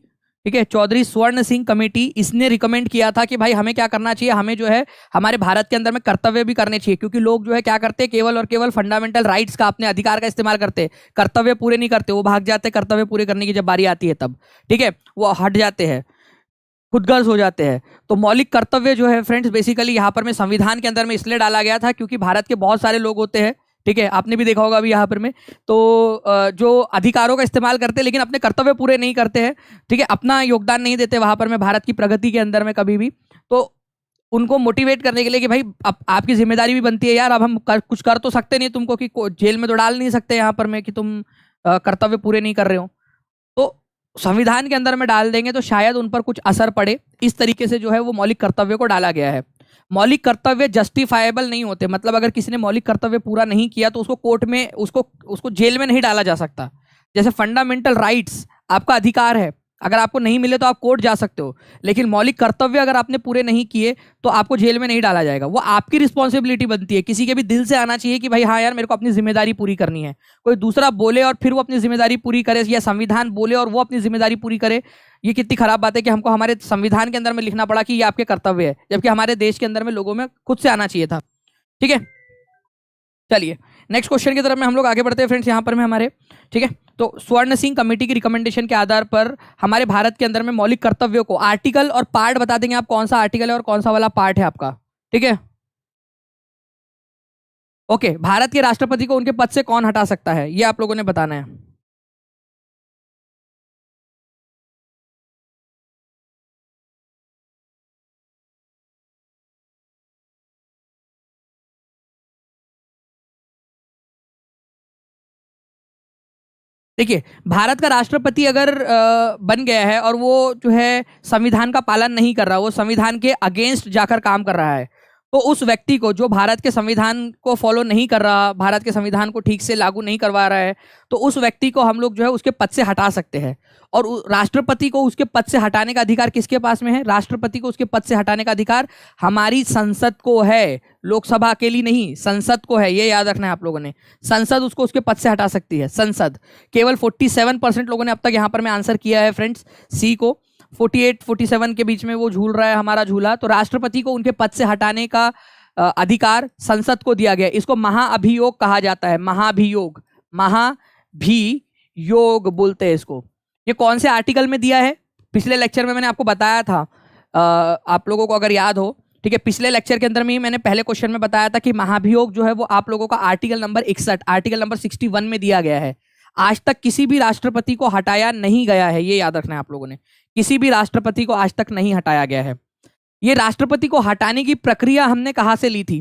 ठीक है, चौधरी स्वर्ण सिंह कमेटी, इसने रिकमेंड किया था कि भाई हमें क्या करना चाहिए, हमें जो है हमारे भारत के अंदर में कर्तव्य भी करने चाहिए, क्योंकि लोग जो है क्या करते हैं, केवल और केवल फंडामेंटल राइट्स का, अपने अधिकार का इस्तेमाल करते हैं, कर्तव्य पूरे नहीं करते, वो भाग जाते हैं कर्तव्य पूरे करने की जब बारी आती है तब, ठीक है, वो हट जाते हैं, खुदगर्ज हो जाते हैं। तो मौलिक कर्तव्य जो है फ्रेंड्स बेसिकली यहाँ पर में संविधान के अंदर में इसलिए डाला गया था क्योंकि भारत के बहुत सारे लोग होते हैं, ठीक है, आपने भी देखा होगा अभी यहाँ पर में, तो जो अधिकारों का इस्तेमाल करते हैं लेकिन अपने कर्तव्य पूरे नहीं करते हैं, ठीक है, अपना योगदान नहीं देते वहां पर में भारत की प्रगति के अंदर में कभी भी। तो उनको मोटिवेट करने के लिए कि भाई अब आपकी जिम्मेदारी भी बनती है यार, अब हम कुछ कर तो सकते नहीं तुमको, कि जेल में तो डाल नहीं सकते यहाँ पर में कि तुम कर्तव्य पूरे नहीं कर रहे हो, तो संविधान के अंदर में डाल देंगे तो शायद उन पर कुछ असर पड़े, इस तरीके से जो है वो मौलिक कर्तव्य को डाला गया है। मौलिक कर्तव्य जस्टिफाइबल नहीं होते, मतलब अगर किसी ने मौलिक कर्तव्य पूरा नहीं किया तो उसको कोर्ट में, उसको उसको जेल में नहीं डाला जा सकता। जैसे फंडामेंटल राइट्स आपका अधिकार है, अगर आपको नहीं मिले तो आप कोर्ट जा सकते हो, लेकिन मौलिक कर्तव्य अगर आपने पूरे नहीं किए तो आपको जेल में नहीं डाला जाएगा। वो आपकी रिस्पॉन्सिबिलिटी बनती है, किसी के भी दिल से आना चाहिए कि भाई हाँ यार मेरे को अपनी जिम्मेदारी पूरी करनी है। कोई दूसरा बोले और फिर वो अपनी जिम्मेदारी पूरी करे, या संविधान बोले और वो अपनी जिम्मेदारी पूरी करे, ये कितनी खराब बात है कि हमको हमारे संविधान के अंदर में लिखना पड़ा कि ये आपके कर्तव्य है, जबकि हमारे देश के अंदर में लोगों में खुद से आना चाहिए था, ठीक है। चलिए नेक्स्ट क्वेश्चन की तरफ में हम लोग आगे बढ़ते हैं फ्रेंड्स, यहाँ पर में हमारे, ठीक है, तो स्वर्ण सिंह कमेटी की रिकमेंडेशन के आधार पर हमारे भारत के अंदर में मौलिक कर्तव्यों को आर्टिकल और पार्ट बता देंगे आप, कौन सा आर्टिकल है और कौन सा वाला पार्ट है आपका, ठीक है। ओके, भारत के राष्ट्रपति को उनके पद से कौन हटा सकता है, ये आप लोगों ने बताना है। देखिए, भारत का राष्ट्रपति अगर बन गया है और वो जो है संविधान का पालन नहीं कर रहा, वो संविधान के अगेंस्ट जाकर काम कर रहा है, तो उस व्यक्ति को, जो भारत के संविधान को फॉलो नहीं कर रहा, भारत के संविधान को ठीक से लागू नहीं करवा रहा है, तो उस व्यक्ति को हम लोग जो है उसके पद से हटा सकते हैं। और राष्ट्रपति को उसके पद से हटाने का अधिकार किसके पास में है? राष्ट्रपति को उसके पद से हटाने का अधिकार हमारी संसद को है, लोकसभा अकेली नहीं, संसद को है, ये याद रखना है आप लोगों ने। संसद उसको उसके पद से हटा सकती है, संसद। केवल 47% लोगों ने अब तक यहाँ पर में आंसर किया है फ्रेंड्स, सी को। 48-47 के बीच में वो झूल रहा है हमारा झूला। तो राष्ट्रपति को उनके पद से हटाने का अधिकार संसद को दिया गया। इसको महाअभियोग कहा जाता है, महाभियोग, महाभियोग बोलते हैं इसको। ये कौन से आर्टिकल में दिया है? पिछले लेक्चर में मैंने आपको बताया था, आप लोगों को अगर याद हो, ठीक है, पिछले लेक्चर के अंदर में ही मैंने पहले क्वेश्चन में बताया था कि महाभियोग जो है वो आप लोगों का आर्टिकल नंबर 61, आर्टिकल नंबर 61 में दिया गया है। आज तक किसी भी राष्ट्रपति को हटाया नहीं गया है, ये याद रखना है आप लोगों ने, किसी भी राष्ट्रपति को आज तक नहीं हटाया गया है। ये राष्ट्रपति को हटाने की प्रक्रिया हमने कहां से ली थी?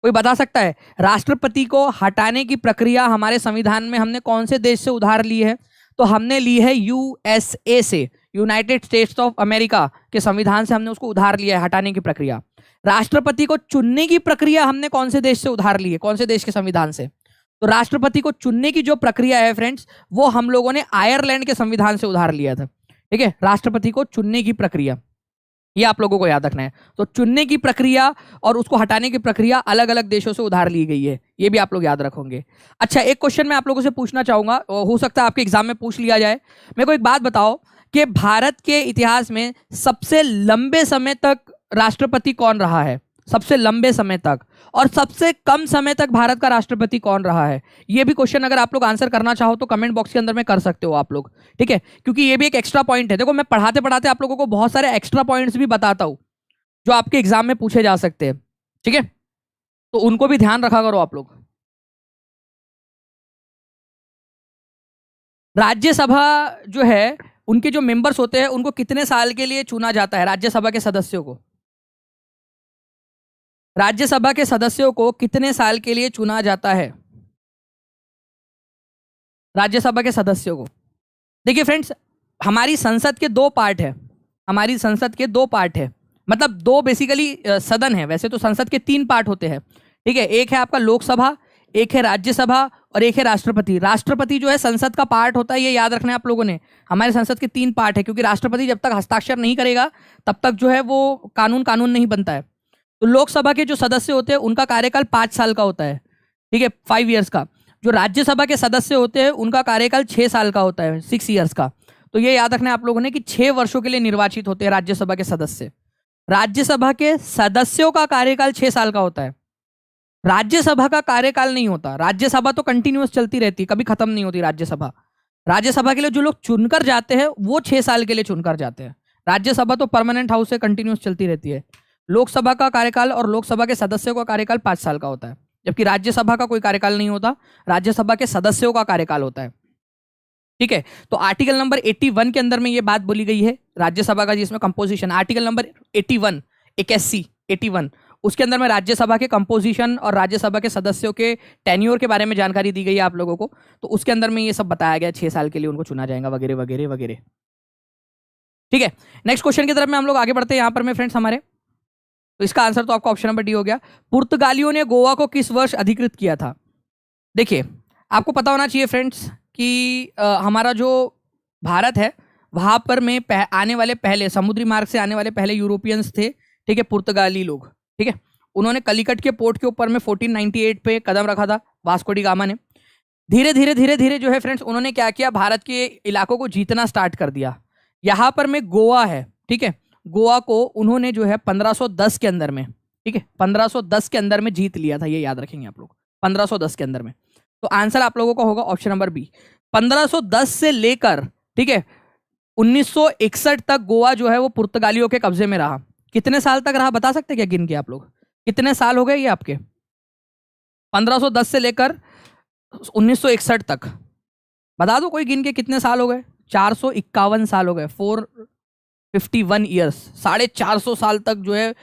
कोई बता सकता है? राष्ट्रपति को हटाने की प्रक्रिया हमारे संविधान में हमने कौन से देश से उधार ली है? तो हमने ली है यूएसए से, यूनाइटेड स्टेट्स ऑफ अमेरिका के संविधान से हमने उसको उधार लिया है, हटाने की प्रक्रिया। राष्ट्रपति को चुनने की प्रक्रिया हमने कौन से देश से उधार ली है? कौन से देश के संविधान से? तो राष्ट्रपति को चुनने की जो प्रक्रिया है फ्रेंड्स, वो हम लोगों ने आयरलैंड के संविधान से उधार लिया था, ठीक है। राष्ट्रपति को चुनने की प्रक्रिया, ये आप लोगों को याद रखना है। तो चुनने की प्रक्रिया और उसको हटाने की प्रक्रिया अलग अलग देशों से उधार ली गई है, ये भी आप लोग याद रखोगे। अच्छा, एक क्वेश्चन मैं आप लोगों से पूछना चाहूंगा, हो सकता है आपके एग्जाम में पूछ लिया जाए। मेरे को एक बात बताओ कि भारत के इतिहास में सबसे लंबे समय तक राष्ट्रपति कौन रहा है? सबसे लंबे समय तक। और सबसे कम समय तक भारत का राष्ट्रपति कौन रहा है? ये भी क्वेश्चन अगर आप लोग आंसर करना चाहो तो कमेंट बॉक्स के अंदर में कर सकते हो आप लोग, ठीक है, क्योंकि ये भी एक एक्स्ट्रा पॉइंट है। देखो, मैं पढ़ाते पढ़ाते आप लोगों को बहुत सारे एक्स्ट्रा पॉइंट्स भी बताता हूं जो आपके एग्जाम में पूछे जा सकते हैं, ठीक है, तो उनको भी ध्यान रखा करो आप लोग। राज्यसभा जो है, उनके जो मेंबर्स होते हैं उनको कितने साल के लिए चुना जाता है? राज्यसभा के सदस्यों को, राज्यसभा के सदस्यों को कितने साल के लिए चुना जाता है? राज्यसभा के सदस्यों को, देखिए फ्रेंड्स, हमारी संसद के दो पार्ट है, हमारी संसद के दो पार्ट है। मतलब दो बेसिकली सदन है, वैसे तो संसद के 3 पार्ट होते हैं, ठीक है। एक है आपका लोकसभा, एक है राज्यसभा और एक है राष्ट्रपति। राष्ट्रपति जो है संसद का पार्ट होता है, ये याद रखना है आप लोगों ने। हमारे संसद के 3 पार्ट है, क्योंकि राष्ट्रपति जब तक हस्ताक्षर नहीं करेगा तब तक जो है वो कानून नहीं बनता है। तो लोकसभा के जो सदस्य होते हैं उनका कार्यकाल 5 साल का होता है, ठीक है, 5 ईयर्स का। जो राज्यसभा के सदस्य होते हैं उनका कार्यकाल 6 साल का होता है, 6 ईयर्स का। तो ये याद रखना है आप लोगों ने कि 6 वर्षों के लिए निर्वाचित होते हैं राज्यसभा के सदस्य। राज्यसभा के सदस्यों का कार्यकाल 6 साल का होता है, राज्यसभा का कार्यकाल नहीं होता। राज्यसभा तो कंटिन्यूअस चलती रहती है, कभी खत्म नहीं होती राज्यसभा। राज्यसभा के लिए जो लोग चुनकर जाते हैं वो 6 साल के लिए चुनकर जाते हैं। राज्यसभा तो परमानेंट हाउस से कंटिन्यूअस चलती रहती है। लोकसभा का कार्यकाल और लोकसभा के सदस्यों का कार्यकाल 5 साल का होता है, जबकि राज्यसभा का कोई कार्यकाल नहीं होता, राज्यसभा के सदस्यों का कार्यकाल होता है, ठीक है। तो आर्टिकल नंबर 81 के अंदर में ये बात बोली गई है राज्यसभा का, जिसमें कंपोजिशन आर्टिकल नंबर 81 81 81 उसके अंदर में राज्यसभा के कंपोजिशन और राज्यसभा के सदस्यों के टेन्योर के बारे में जानकारी दी गई है आप लोगों को। तो उसके अंदर में ये सब बताया गया 6 साल के लिए उनको चुना जाएगा वगैरह वगैरह वगैरह, ठीक है। नेक्स्ट क्वेश्चन की तरफ में हम लोग आगे बढ़ते हैं यहाँ पर में फ्रेंड्स हमारे। तो इसका आंसर तो आपका ऑप्शन नंबर डी हो गया। पुर्तगालियों ने गोवा को किस वर्ष अधिकृत किया था? देखिए आपको पता होना चाहिए फ्रेंड्स कि हमारा जो भारत है वहां पर में आने वाले पहले समुद्री मार्ग से आने वाले पहले यूरोपियंस थे, ठीक है, पुर्तगाली लोग, ठीक है। उन्होंने कलिकट के पोर्ट के ऊपर में 1498 पे कदम रखा था वास्को डी गामा ने। धीरे धीरे जो है फ्रेंड्स उन्होंने क्या किया, भारत के इलाकों को जीतना स्टार्ट कर दिया। यहाँ पर में गोवा है, ठीक है, गोवा को उन्होंने जो है 1510 के अंदर में, ठीक है, 1510 के अंदर में जीत लिया था, ये याद रखेंगे आप लोग, 1510 के अंदर में। तो आंसर आप लोगों का होगा ऑप्शन नंबर बी। 1510 से लेकर, ठीक है, 1961 तक गोवा जो है वो पुर्तगालियों के कब्जे में रहा। कितने साल तक रहा बता सकते क्या गिन के आप लोग? कितने साल हो गए ये आपके? 1510 से लेकर 1961 तक बता दो कोई गिन के कितने साल हो गए? 451 साल हो गए, 451 ईयर्स, 450 साल तक जो है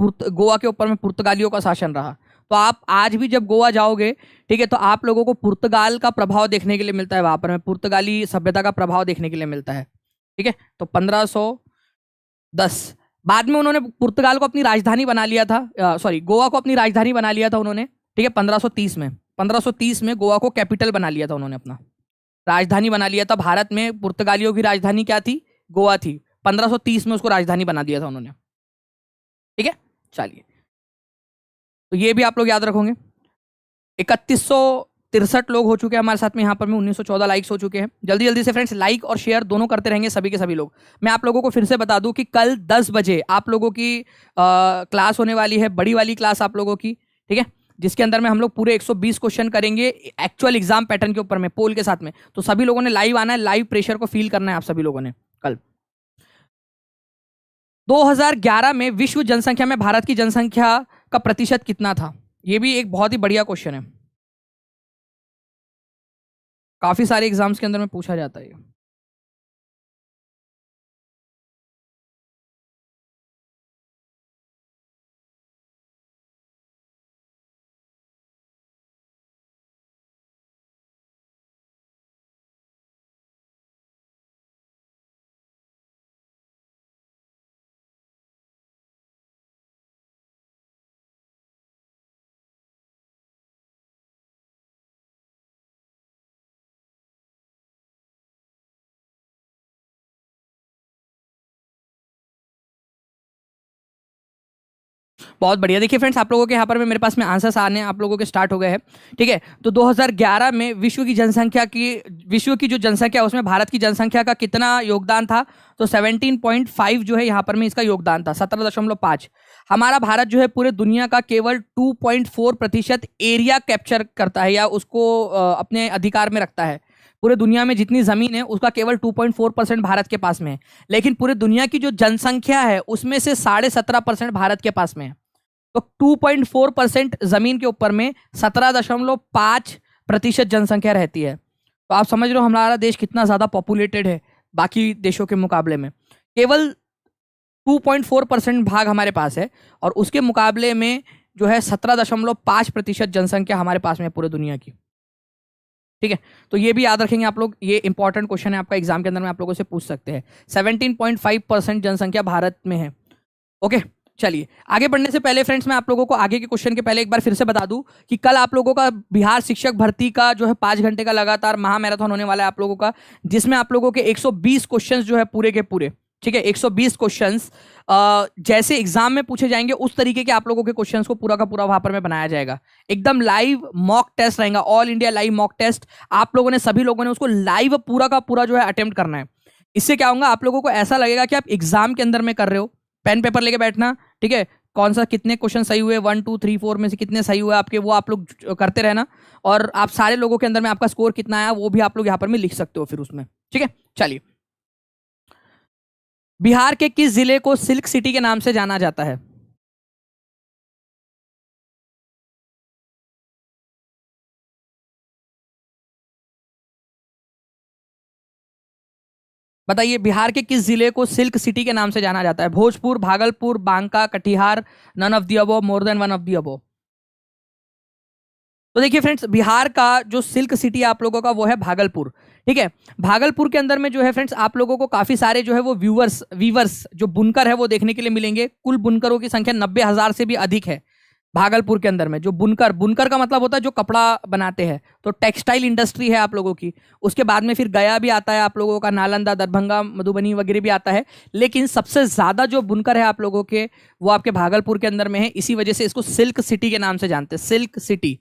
गोवा के ऊपर में पुर्तगालियों का शासन रहा। तो आप आज भी जब गोवा जाओगे, ठीक है, तो आप लोगों को पुर्तगाल का प्रभाव देखने के लिए मिलता है, वहां पर में पुर्तगाली सभ्यता का प्रभाव देखने के लिए मिलता है, ठीक है। तो 1510 बाद में उन्होंने पुर्तगाल को अपनी राजधानी बना लिया था, सॉरी गोवा को अपनी राजधानी बना लिया था उन्होंने, ठीक है। 1530 में गोवा को कैपिटल बना लिया था उन्होंने, अपना राजधानी बना लिया था। भारत में पुर्तगालियों की राजधानी क्या थी? गोवा थी। 1530 में उसको राजधानी बना दिया था उन्होंने, ठीक है। चलिए तो ये भी आप लोग याद रखोगे। 3163 लोग हो चुके हैं हमारे साथ में यहाँ पर में, 1914 लाइक्स हो चुके हैं। जल्दी जल्दी से फ्रेंड्स लाइक और शेयर दोनों करते रहेंगे सभी के सभी लोग। मैं आप लोगों को फिर से बता दूं कि कल 10 बजे आप लोगों की क्लास होने वाली है, बड़ी वाली क्लास आप लोगों की, ठीक है, जिसके अंदर में हम लोग पूरे 120 क्वेश्चन करेंगे एक्चुअल एग्जाम पैटर्न के ऊपर में, पोल के साथ में। तो सभी लोगों ने लाइव आना है, लाइव प्रेशर को फील करना है आप सभी लोगों ने कल। 2011 में विश्व जनसंख्या में भारत की जनसंख्या का प्रतिशत कितना था? यह भी एक बहुत ही बढ़िया क्वेश्चन है, काफी सारे एग्जाम्स के अंदर में पूछा जाता है। बहुत बढ़िया। देखिए फ्रेंड्स आप लोगों के यहाँ पर मेरे पास में आंसर्स आने आप लोगों के स्टार्ट हो गए हैं, ठीक है। तो 2011 में विश्व की जो जनसंख्या उसमें भारत की जनसंख्या का कितना योगदान था? तो 17.5 जो है यहाँ पर में इसका योगदान था, 17.5। हमारा भारत जो है पूरे दुनिया का केवल 2.4% एरिया कैप्चर करता है या उसको अपने अधिकार में रखता है। पूरे दुनिया में जितनी जमीन है उसका केवल 2.4% भारत के पास में है, लेकिन पूरे दुनिया की जो जनसंख्या है उसमें से 17.5% भारत के पास में है। तो 2.4% जमीन के ऊपर में 17.5% जनसंख्या रहती है। तो आप समझ रहे हो हमारा देश कितना ज्यादा पॉपुलेटेड है बाकी देशों के मुकाबले में। केवल 2.4% भाग हमारे पास है और उसके मुकाबले में जो है 17.5% जनसंख्या हमारे पास में है पूरे दुनिया की, ठीक है। तो ये भी याद रखेंगे आप लोग, ये इंपॉर्टेंट क्वेश्चन है आपका एग्जाम के अंदर में आप लोगों से पूछ सकते हैं। 17.5% जनसंख्या भारत में है। ओके, चलिए आगे बढ़ने से पहले फ्रेंड्स मैं आप लोगों को आगे के क्वेश्चन के पहले एक बार फिर से बता दूं कि कल आप लोगों का बिहार शिक्षक भर्ती का जो है 5 घंटे का लगातार महा मैराथन होने वाला है आप लोगों का, जिसमें आप लोगों के 120 क्वेश्चंस जो है पूरे के पूरे, ठीक है, 120 क्वेश्चंस जैसे एग्जाम में पूछे जाएंगे उस तरीके के आप लोगों के क्वेश्चंस को पूरा का पूरा वहां पर में बनाया जाएगा। एकदम लाइव मॉक टेस्ट रहेगा, all India live mock test. आप लोगों ने, सभी लोगों ने उसको लाइव पूरा का पूरा जो है अटेम्प्ट करना है। इससे क्या होगा, आप लोगों को ऐसा लगेगा कि आप एग्जाम के अंदर में कर रहे हो। पेन पेपर लेके बैठना, ठीक है, कौन सा कितने क्वेश्चन सही हुए, 1 2 3 4 में से कितने सही हुए आपके, वो आप लोग करते रहना। और आप सारे लोगों के अंदर में आपका स्कोर कितना आया वो भी आप लोग यहाँ पर में लिख सकते हो फिर उसमें, ठीक है। चलिए, बिहार के किस जिले को सिल्क सिटी के नाम से जाना जाता है? बताइए, बिहार के किस जिले को सिल्क सिटी के नाम से जाना जाता है? Bhojpur, Bhagalpur, Banka, Katihar, none of the above, more than one of the above. तो देखिए फ्रेंड्स, बिहार का जो सिल्क सिटी आप लोगों का वो है भागलपुर, ठीक है। भागलपुर के अंदर में जो है फ्रेंड्स आप लोगों को काफी सारे जो है वो वीवर्स जो बुनकर है वो देखने के लिए मिलेंगे। कुल बुनकरों की संख्या 90,000 से भी अधिक है भागलपुर के अंदर में। जो बुनकर, बुनकर का मतलब होता है जो कपड़ा बनाते हैं, तो टेक्सटाइल इंडस्ट्री है आप लोगों की। उसके बाद में फिर गया भी आता है आप लोगों का, नालंदा, दरभंगा, मधुबनी वगैरह भी आता है। लेकिन सबसे ज्यादा जो बुनकर है आप लोगों के वो आपके भागलपुर के अंदर में है। इसी वजह से इसको सिल्क सिटी के नाम से जानते हैं, सिल्क सिटी।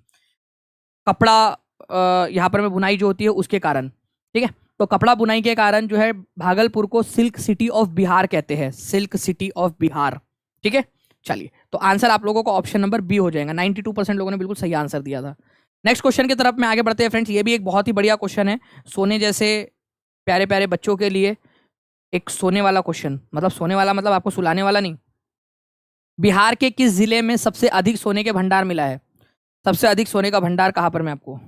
कपड़ा यहाँ पर में बुनाई जो होती है उसके कारण, ठीक है। तो कपड़ा बुनाई के कारण जो है भागलपुर को सिल्क सिटी ऑफ बिहार कहते हैं, सिल्क सिटी ऑफ बिहार, ठीक है। चलिए, तो आंसर आप लोगों को ऑप्शन नंबर बी हो जाएगा। 92% लोगों ने बिल्कुल सही आंसर दिया था। नेक्स्ट क्वेश्चन की तरफ में आगे बढ़ते हैं फ्रेंड्स। ये भी एक बहुत ही बढ़िया क्वेश्चन है, सोने जैसे प्यारे प्यारे बच्चों के लिए एक सोने वाला क्वेश्चन। मतलब सोने वाला मतलब आपको सुलाने वाला नहीं। बिहार के किस जिले में सबसे अधिक सोने के भंडार मिला है? सबसे अधिक सोने का भंडार कहां पर, मैं आपको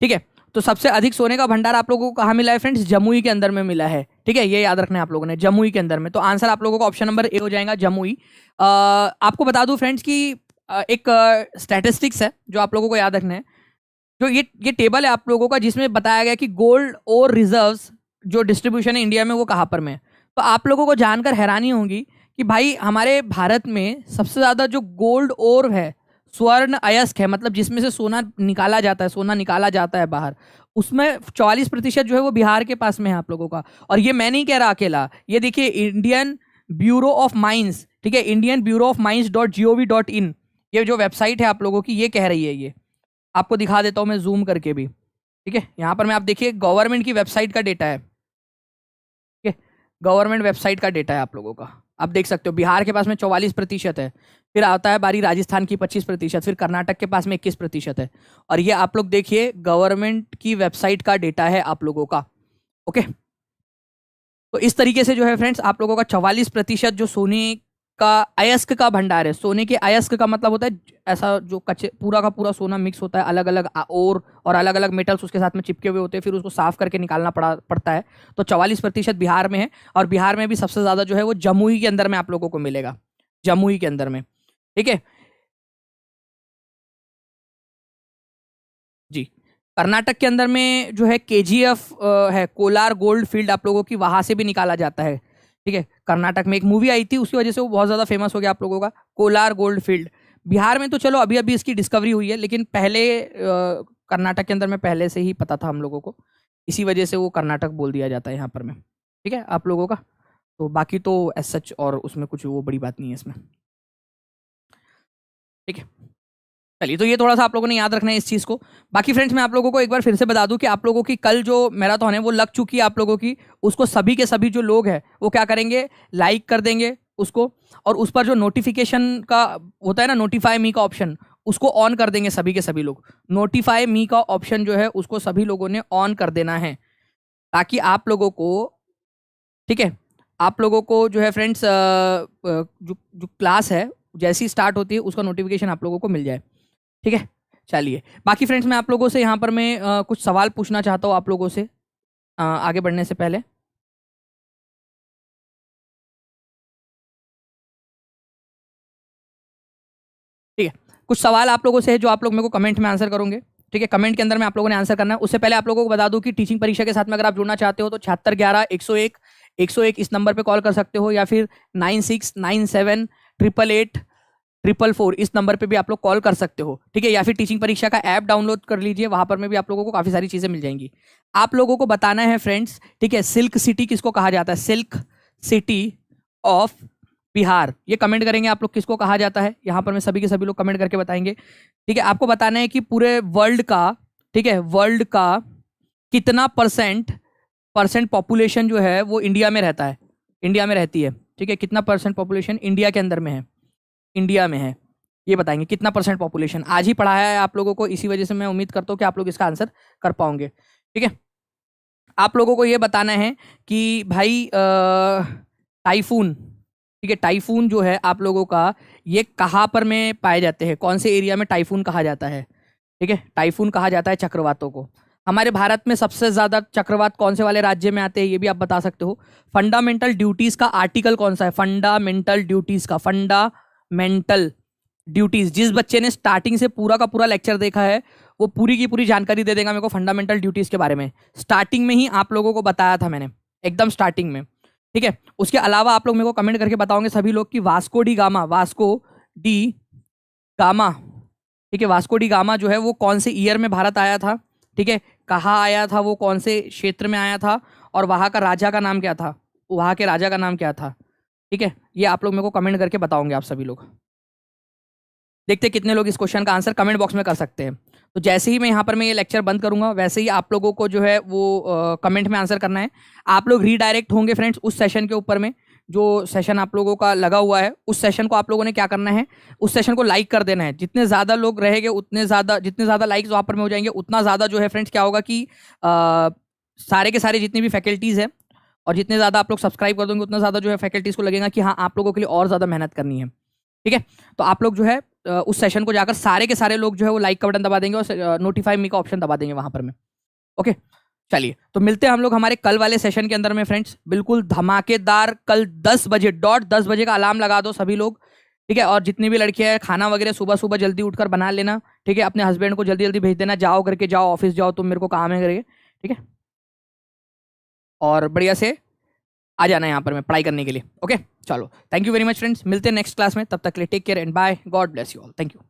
ठीक है। तो सबसे अधिक सोने का भंडार आप लोगों को कहाँ मिला है फ्रेंड्स? जमुई के अंदर में मिला है, ठीक है। ये याद रखना है आप लोगों ने, जमुई के अंदर में। तो आंसर आप लोगों का ऑप्शन नंबर ए हो जाएगा, जमुई। आपको बता दूं फ्रेंड्स कि एक स्टैटिस्टिक्स है जो आप लोगों को याद रखना है। जो ये टेबल है आप लोगों का जिसमें बताया गया कि गोल्ड और रिजर्व्स जो डिस्ट्रीब्यूशन है इंडिया में वो कहाँ पर में है। तो आप लोगों को जानकर हैरानी होगी कि भाई हमारे भारत में सबसे ज्यादा जो गोल्ड और है, स्वर्ण अयस्क है, मतलब जिसमें से सोना निकाला जाता है, सोना निकाला जाता है बाहर, उसमें 44% जो है वो बिहार के पास में है आप लोगों का। और ये मैं नहीं कह रहा अकेला, ये देखिए इंडियन ब्यूरो ऑफ माइंस, ठीक है, Indian bureau of mines .gov.in, ये जो वेबसाइट है आप लोगों की ये कह रही है। ये आपको दिखा देता हूं मैं जूम करके भी, ठीक है। यहाँ पर मैं, आप देखिए, गवर्नमेंट की वेबसाइट का डेटा है, ठीक है, गवर्नमेंट वेबसाइट का डेटा है आप लोगों का। आप देख सकते हो बिहार के पास में 44% है, फिर आता है बारी राजस्थान की 25%, फिर कर्नाटक के पास में 21% है। और ये आप लोग देखिए गवर्नमेंट की वेबसाइट का डेटा है आप लोगों का, ओके। तो इस तरीके से जो है फ्रेंड्स आप लोगों का 44% जो सोने का अयस्क का भंडार है। सोने के अयस्क का मतलब होता है ऐसा जो कच्चे पूरा का पूरा सोना मिक्स होता है, अलग अलग और अलग अलग मेटल्स उसके साथ में चिपके हुए होते हैं, फिर उसको साफ करके निकालना पड़ता है। तो 44% बिहार में है। और बिहार में भी सबसे ज्यादा जो है वो जमुई के अंदर में आप लोगों को मिलेगा, जमुई के अंदर में, ठीक है जी। कर्नाटक के अंदर में जो है केजीएफ है, कोलार गोल्ड फील्ड आप लोगों की, वहां से भी निकाला जाता है, ठीक है। कर्नाटक में एक मूवी आई थी उसकी वजह से वो बहुत ज्यादा फेमस हो गया आप लोगों का, कोलार गोल्ड फील्ड। बिहार में तो चलो अभी अभी इसकी डिस्कवरी हुई है, लेकिन पहले कर्नाटक के अंदर में पहले से ही पता था हम लोगों को, इसी वजह से वो कर्नाटक बोल दिया जाता है यहाँ पर में, ठीक है आप लोगों का। तो बाकी तो एज सच और उसमें कुछ वो बड़ी बात नहीं है इसमें, ठीक है। चलिए, तो ये थोड़ा सा आप लोगों ने याद रखना है इस चीज को। बाकी फ्रेंड्स मैं आप लोगों को एक बार फिर से बता दूं कि आप लोगों की कल जो मैराथन है वो लग चुकी है आप लोगों की। उसको सभी के सभी जो लोग हैं वो क्या करेंगे, लाइक कर देंगे उसको, और उस पर जो नोटिफिकेशन का होता है ना, नोटिफाई मी का ऑप्शन, उसको ऑन कर देंगे सभी के सभी लोग। नोटिफाई मी का ऑप्शन जो है उसको सभी लोगों ने ऑन कर देना है, ताकि आप लोगों को, ठीक है, आप लोगों को जो है फ्रेंड्स जो जो क्लास है जैसी स्टार्ट होती है उसका नोटिफिकेशन आप लोगों को मिल जाए, ठीक है। चलिए, बाकी फ्रेंड्स मैं आप लोगों से यहाँ पर मैं कुछ सवाल पूछना चाहता हूँ आप लोगों से, आगे बढ़ने से पहले ठीक है, कुछ सवाल आप लोगों से है जो आप लोग मेरे को कमेंट में आंसर करोगे। ठीक है, कमेंट के अंदर में आप लोगों ने आंसर करना है। उससे पहले आप लोगों को बता दूं कि टीचिंग परीक्षा के साथ में अगर आप जुड़ना चाहते हो तो 7611 101 इस नंबर पे कॉल कर सकते हो, या फिर 9697888844 इस नंबर पे भी आप लोग कॉल कर सकते हो। ठीक है, या फिर टीचिंग परीक्षा का ऐप डाउनलोड कर लीजिए, वहां पर में भी आप लोगों को काफी सारी चीजें मिल जाएंगी। आप लोगों को बताना है फ्रेंड्स, ठीक है, सिल्क सिटी किसको कहा जाता है, सिल्क सिटी ऑफ बिहार, ये कमेंट करेंगे आप लोग किसको कहा जाता है। यहां पर मैं सभी के सभी लोग कमेंट करके बताएंगे। ठीक है, आपको बताना है कि पूरे वर्ल्ड का, ठीक है, वर्ल्ड का कितना परसेंट पॉपुलेशन जो है वो इंडिया में रहता है, इंडिया में रहती है। ठीक है, कितना परसेंट पॉपुलेशन इंडिया के अंदर में है, इंडिया में है, ये बताएंगे कितना परसेंट पॉपुलेशन। आज ही पढ़ाया है आप लोगों को, इसी वजह से मैं उम्मीद करता हूँ कि आप लोग इसका आंसर कर पाओगे। ठीक है, आप लोगों को ये बताना है कि भाई टाइफून, ठीक है, टाइफून जो है आप लोगों का ये कहाँ पर में पाए जाते हैं, कौन से एरिया में टाइफून कहा जाता है। ठीक है, टाइफून कहा जाता है चक्रवातों को। हमारे भारत में सबसे ज्यादा चक्रवात कौन से वाले राज्य में आते हैं, ये भी आप बता सकते हो। फंडामेंटल ड्यूटीज का आर्टिकल कौन सा है, फंडामेंटल ड्यूटीज का, फंडामेंटल ड्यूटीज। जिस बच्चे ने स्टार्टिंग से पूरा का पूरा लेक्चर देखा है वो पूरी की पूरी जानकारी दे देगा मेरे को फंडामेंटल ड्यूटीज के बारे में। स्टार्टिंग में ही आप लोगों को बताया था मैंने, एकदम स्टार्टिंग में। ठीक है, उसके अलावा आप लोग मेरे को कमेंट करके बताओगे सभी लोग कि Vasco D gamma, Vasco D gamma, ठीक है, वास्को डी गामा जो है वो कौन से ईयर में भारत आया था। ठीक है, कहाँ आया था वो, कौन से क्षेत्र में आया था, और वहाँ का राजा का नाम क्या था, वहाँ के राजा का नाम क्या था। ठीक है, ये आप लोग मेरे को कमेंट करके बताओगे आप सभी लोग। देखते हैं कितने लोग इस क्वेश्चन का आंसर कमेंट बॉक्स में कर सकते हैं। तो जैसे ही मैं यहाँ पर मैं ये लेक्चर बंद करूंगा वैसे ही आप लोगों को जो है वो कमेंट में आंसर करना है। आप लोग रीडायरेक्ट होंगे फ्रेंड्स उस सेशन के ऊपर में, जो सेशन आप लोगों का लगा हुआ है उस सेशन को आप लोगों ने क्या करना है, उस सेशन को लाइक कर देना है। जितने ज़्यादा लोग रहेंगे उतने ज़्यादा, जितने ज़्यादा लाइक्स वहाँ पर में हो जाएंगे उतना ज़्यादा जो है फ्रेंड्स क्या होगा कि सारे के सारे जितनी भी फैकल्टीज़ है और जितने ज़्यादा आप लोग सब्सक्राइब कर दोगे उतना ज़्यादा जो है फैकल्टीज़ को लगेगा कि हाँ आप लोगों के लिए और ज़्यादा मेहनत करनी है। ठीक है, तो आप लोग जो है उस सेशन को जाकर सारे के सारे लोग जो है वो लाइक का बटन दबा देंगे और नोटिफाई मी का ऑप्शन दबा देंगे वहां पर में। ओके, चलिए तो मिलते हैं हम लोग हमारे कल वाले सेशन के अंदर में फ्रेंड्स, बिल्कुल धमाकेदार। कल 10 बजे डॉट 10 बजे का अलार्म लगा दो सभी लोग। ठीक है, और जितनी भी लड़कियां हैं खाना वगैरह सुबह सुबह जल्दी उठकर बना लेना। ठीक है, अपने हस्बैंड को जल्दी जल्दी भेज देना, जाओ करके जाओ ऑफिस जाओ, तुम मेरे को काम है करके। ठीक है, और बढ़िया से आ जाना है यहाँ पर मैं पढ़ाई करने के लिए। ओके, चलो thank you very much friends, मिलते हैं नेक्स्ट क्लास में, तब तक के लिए take care and bye, god bless you all, thank you.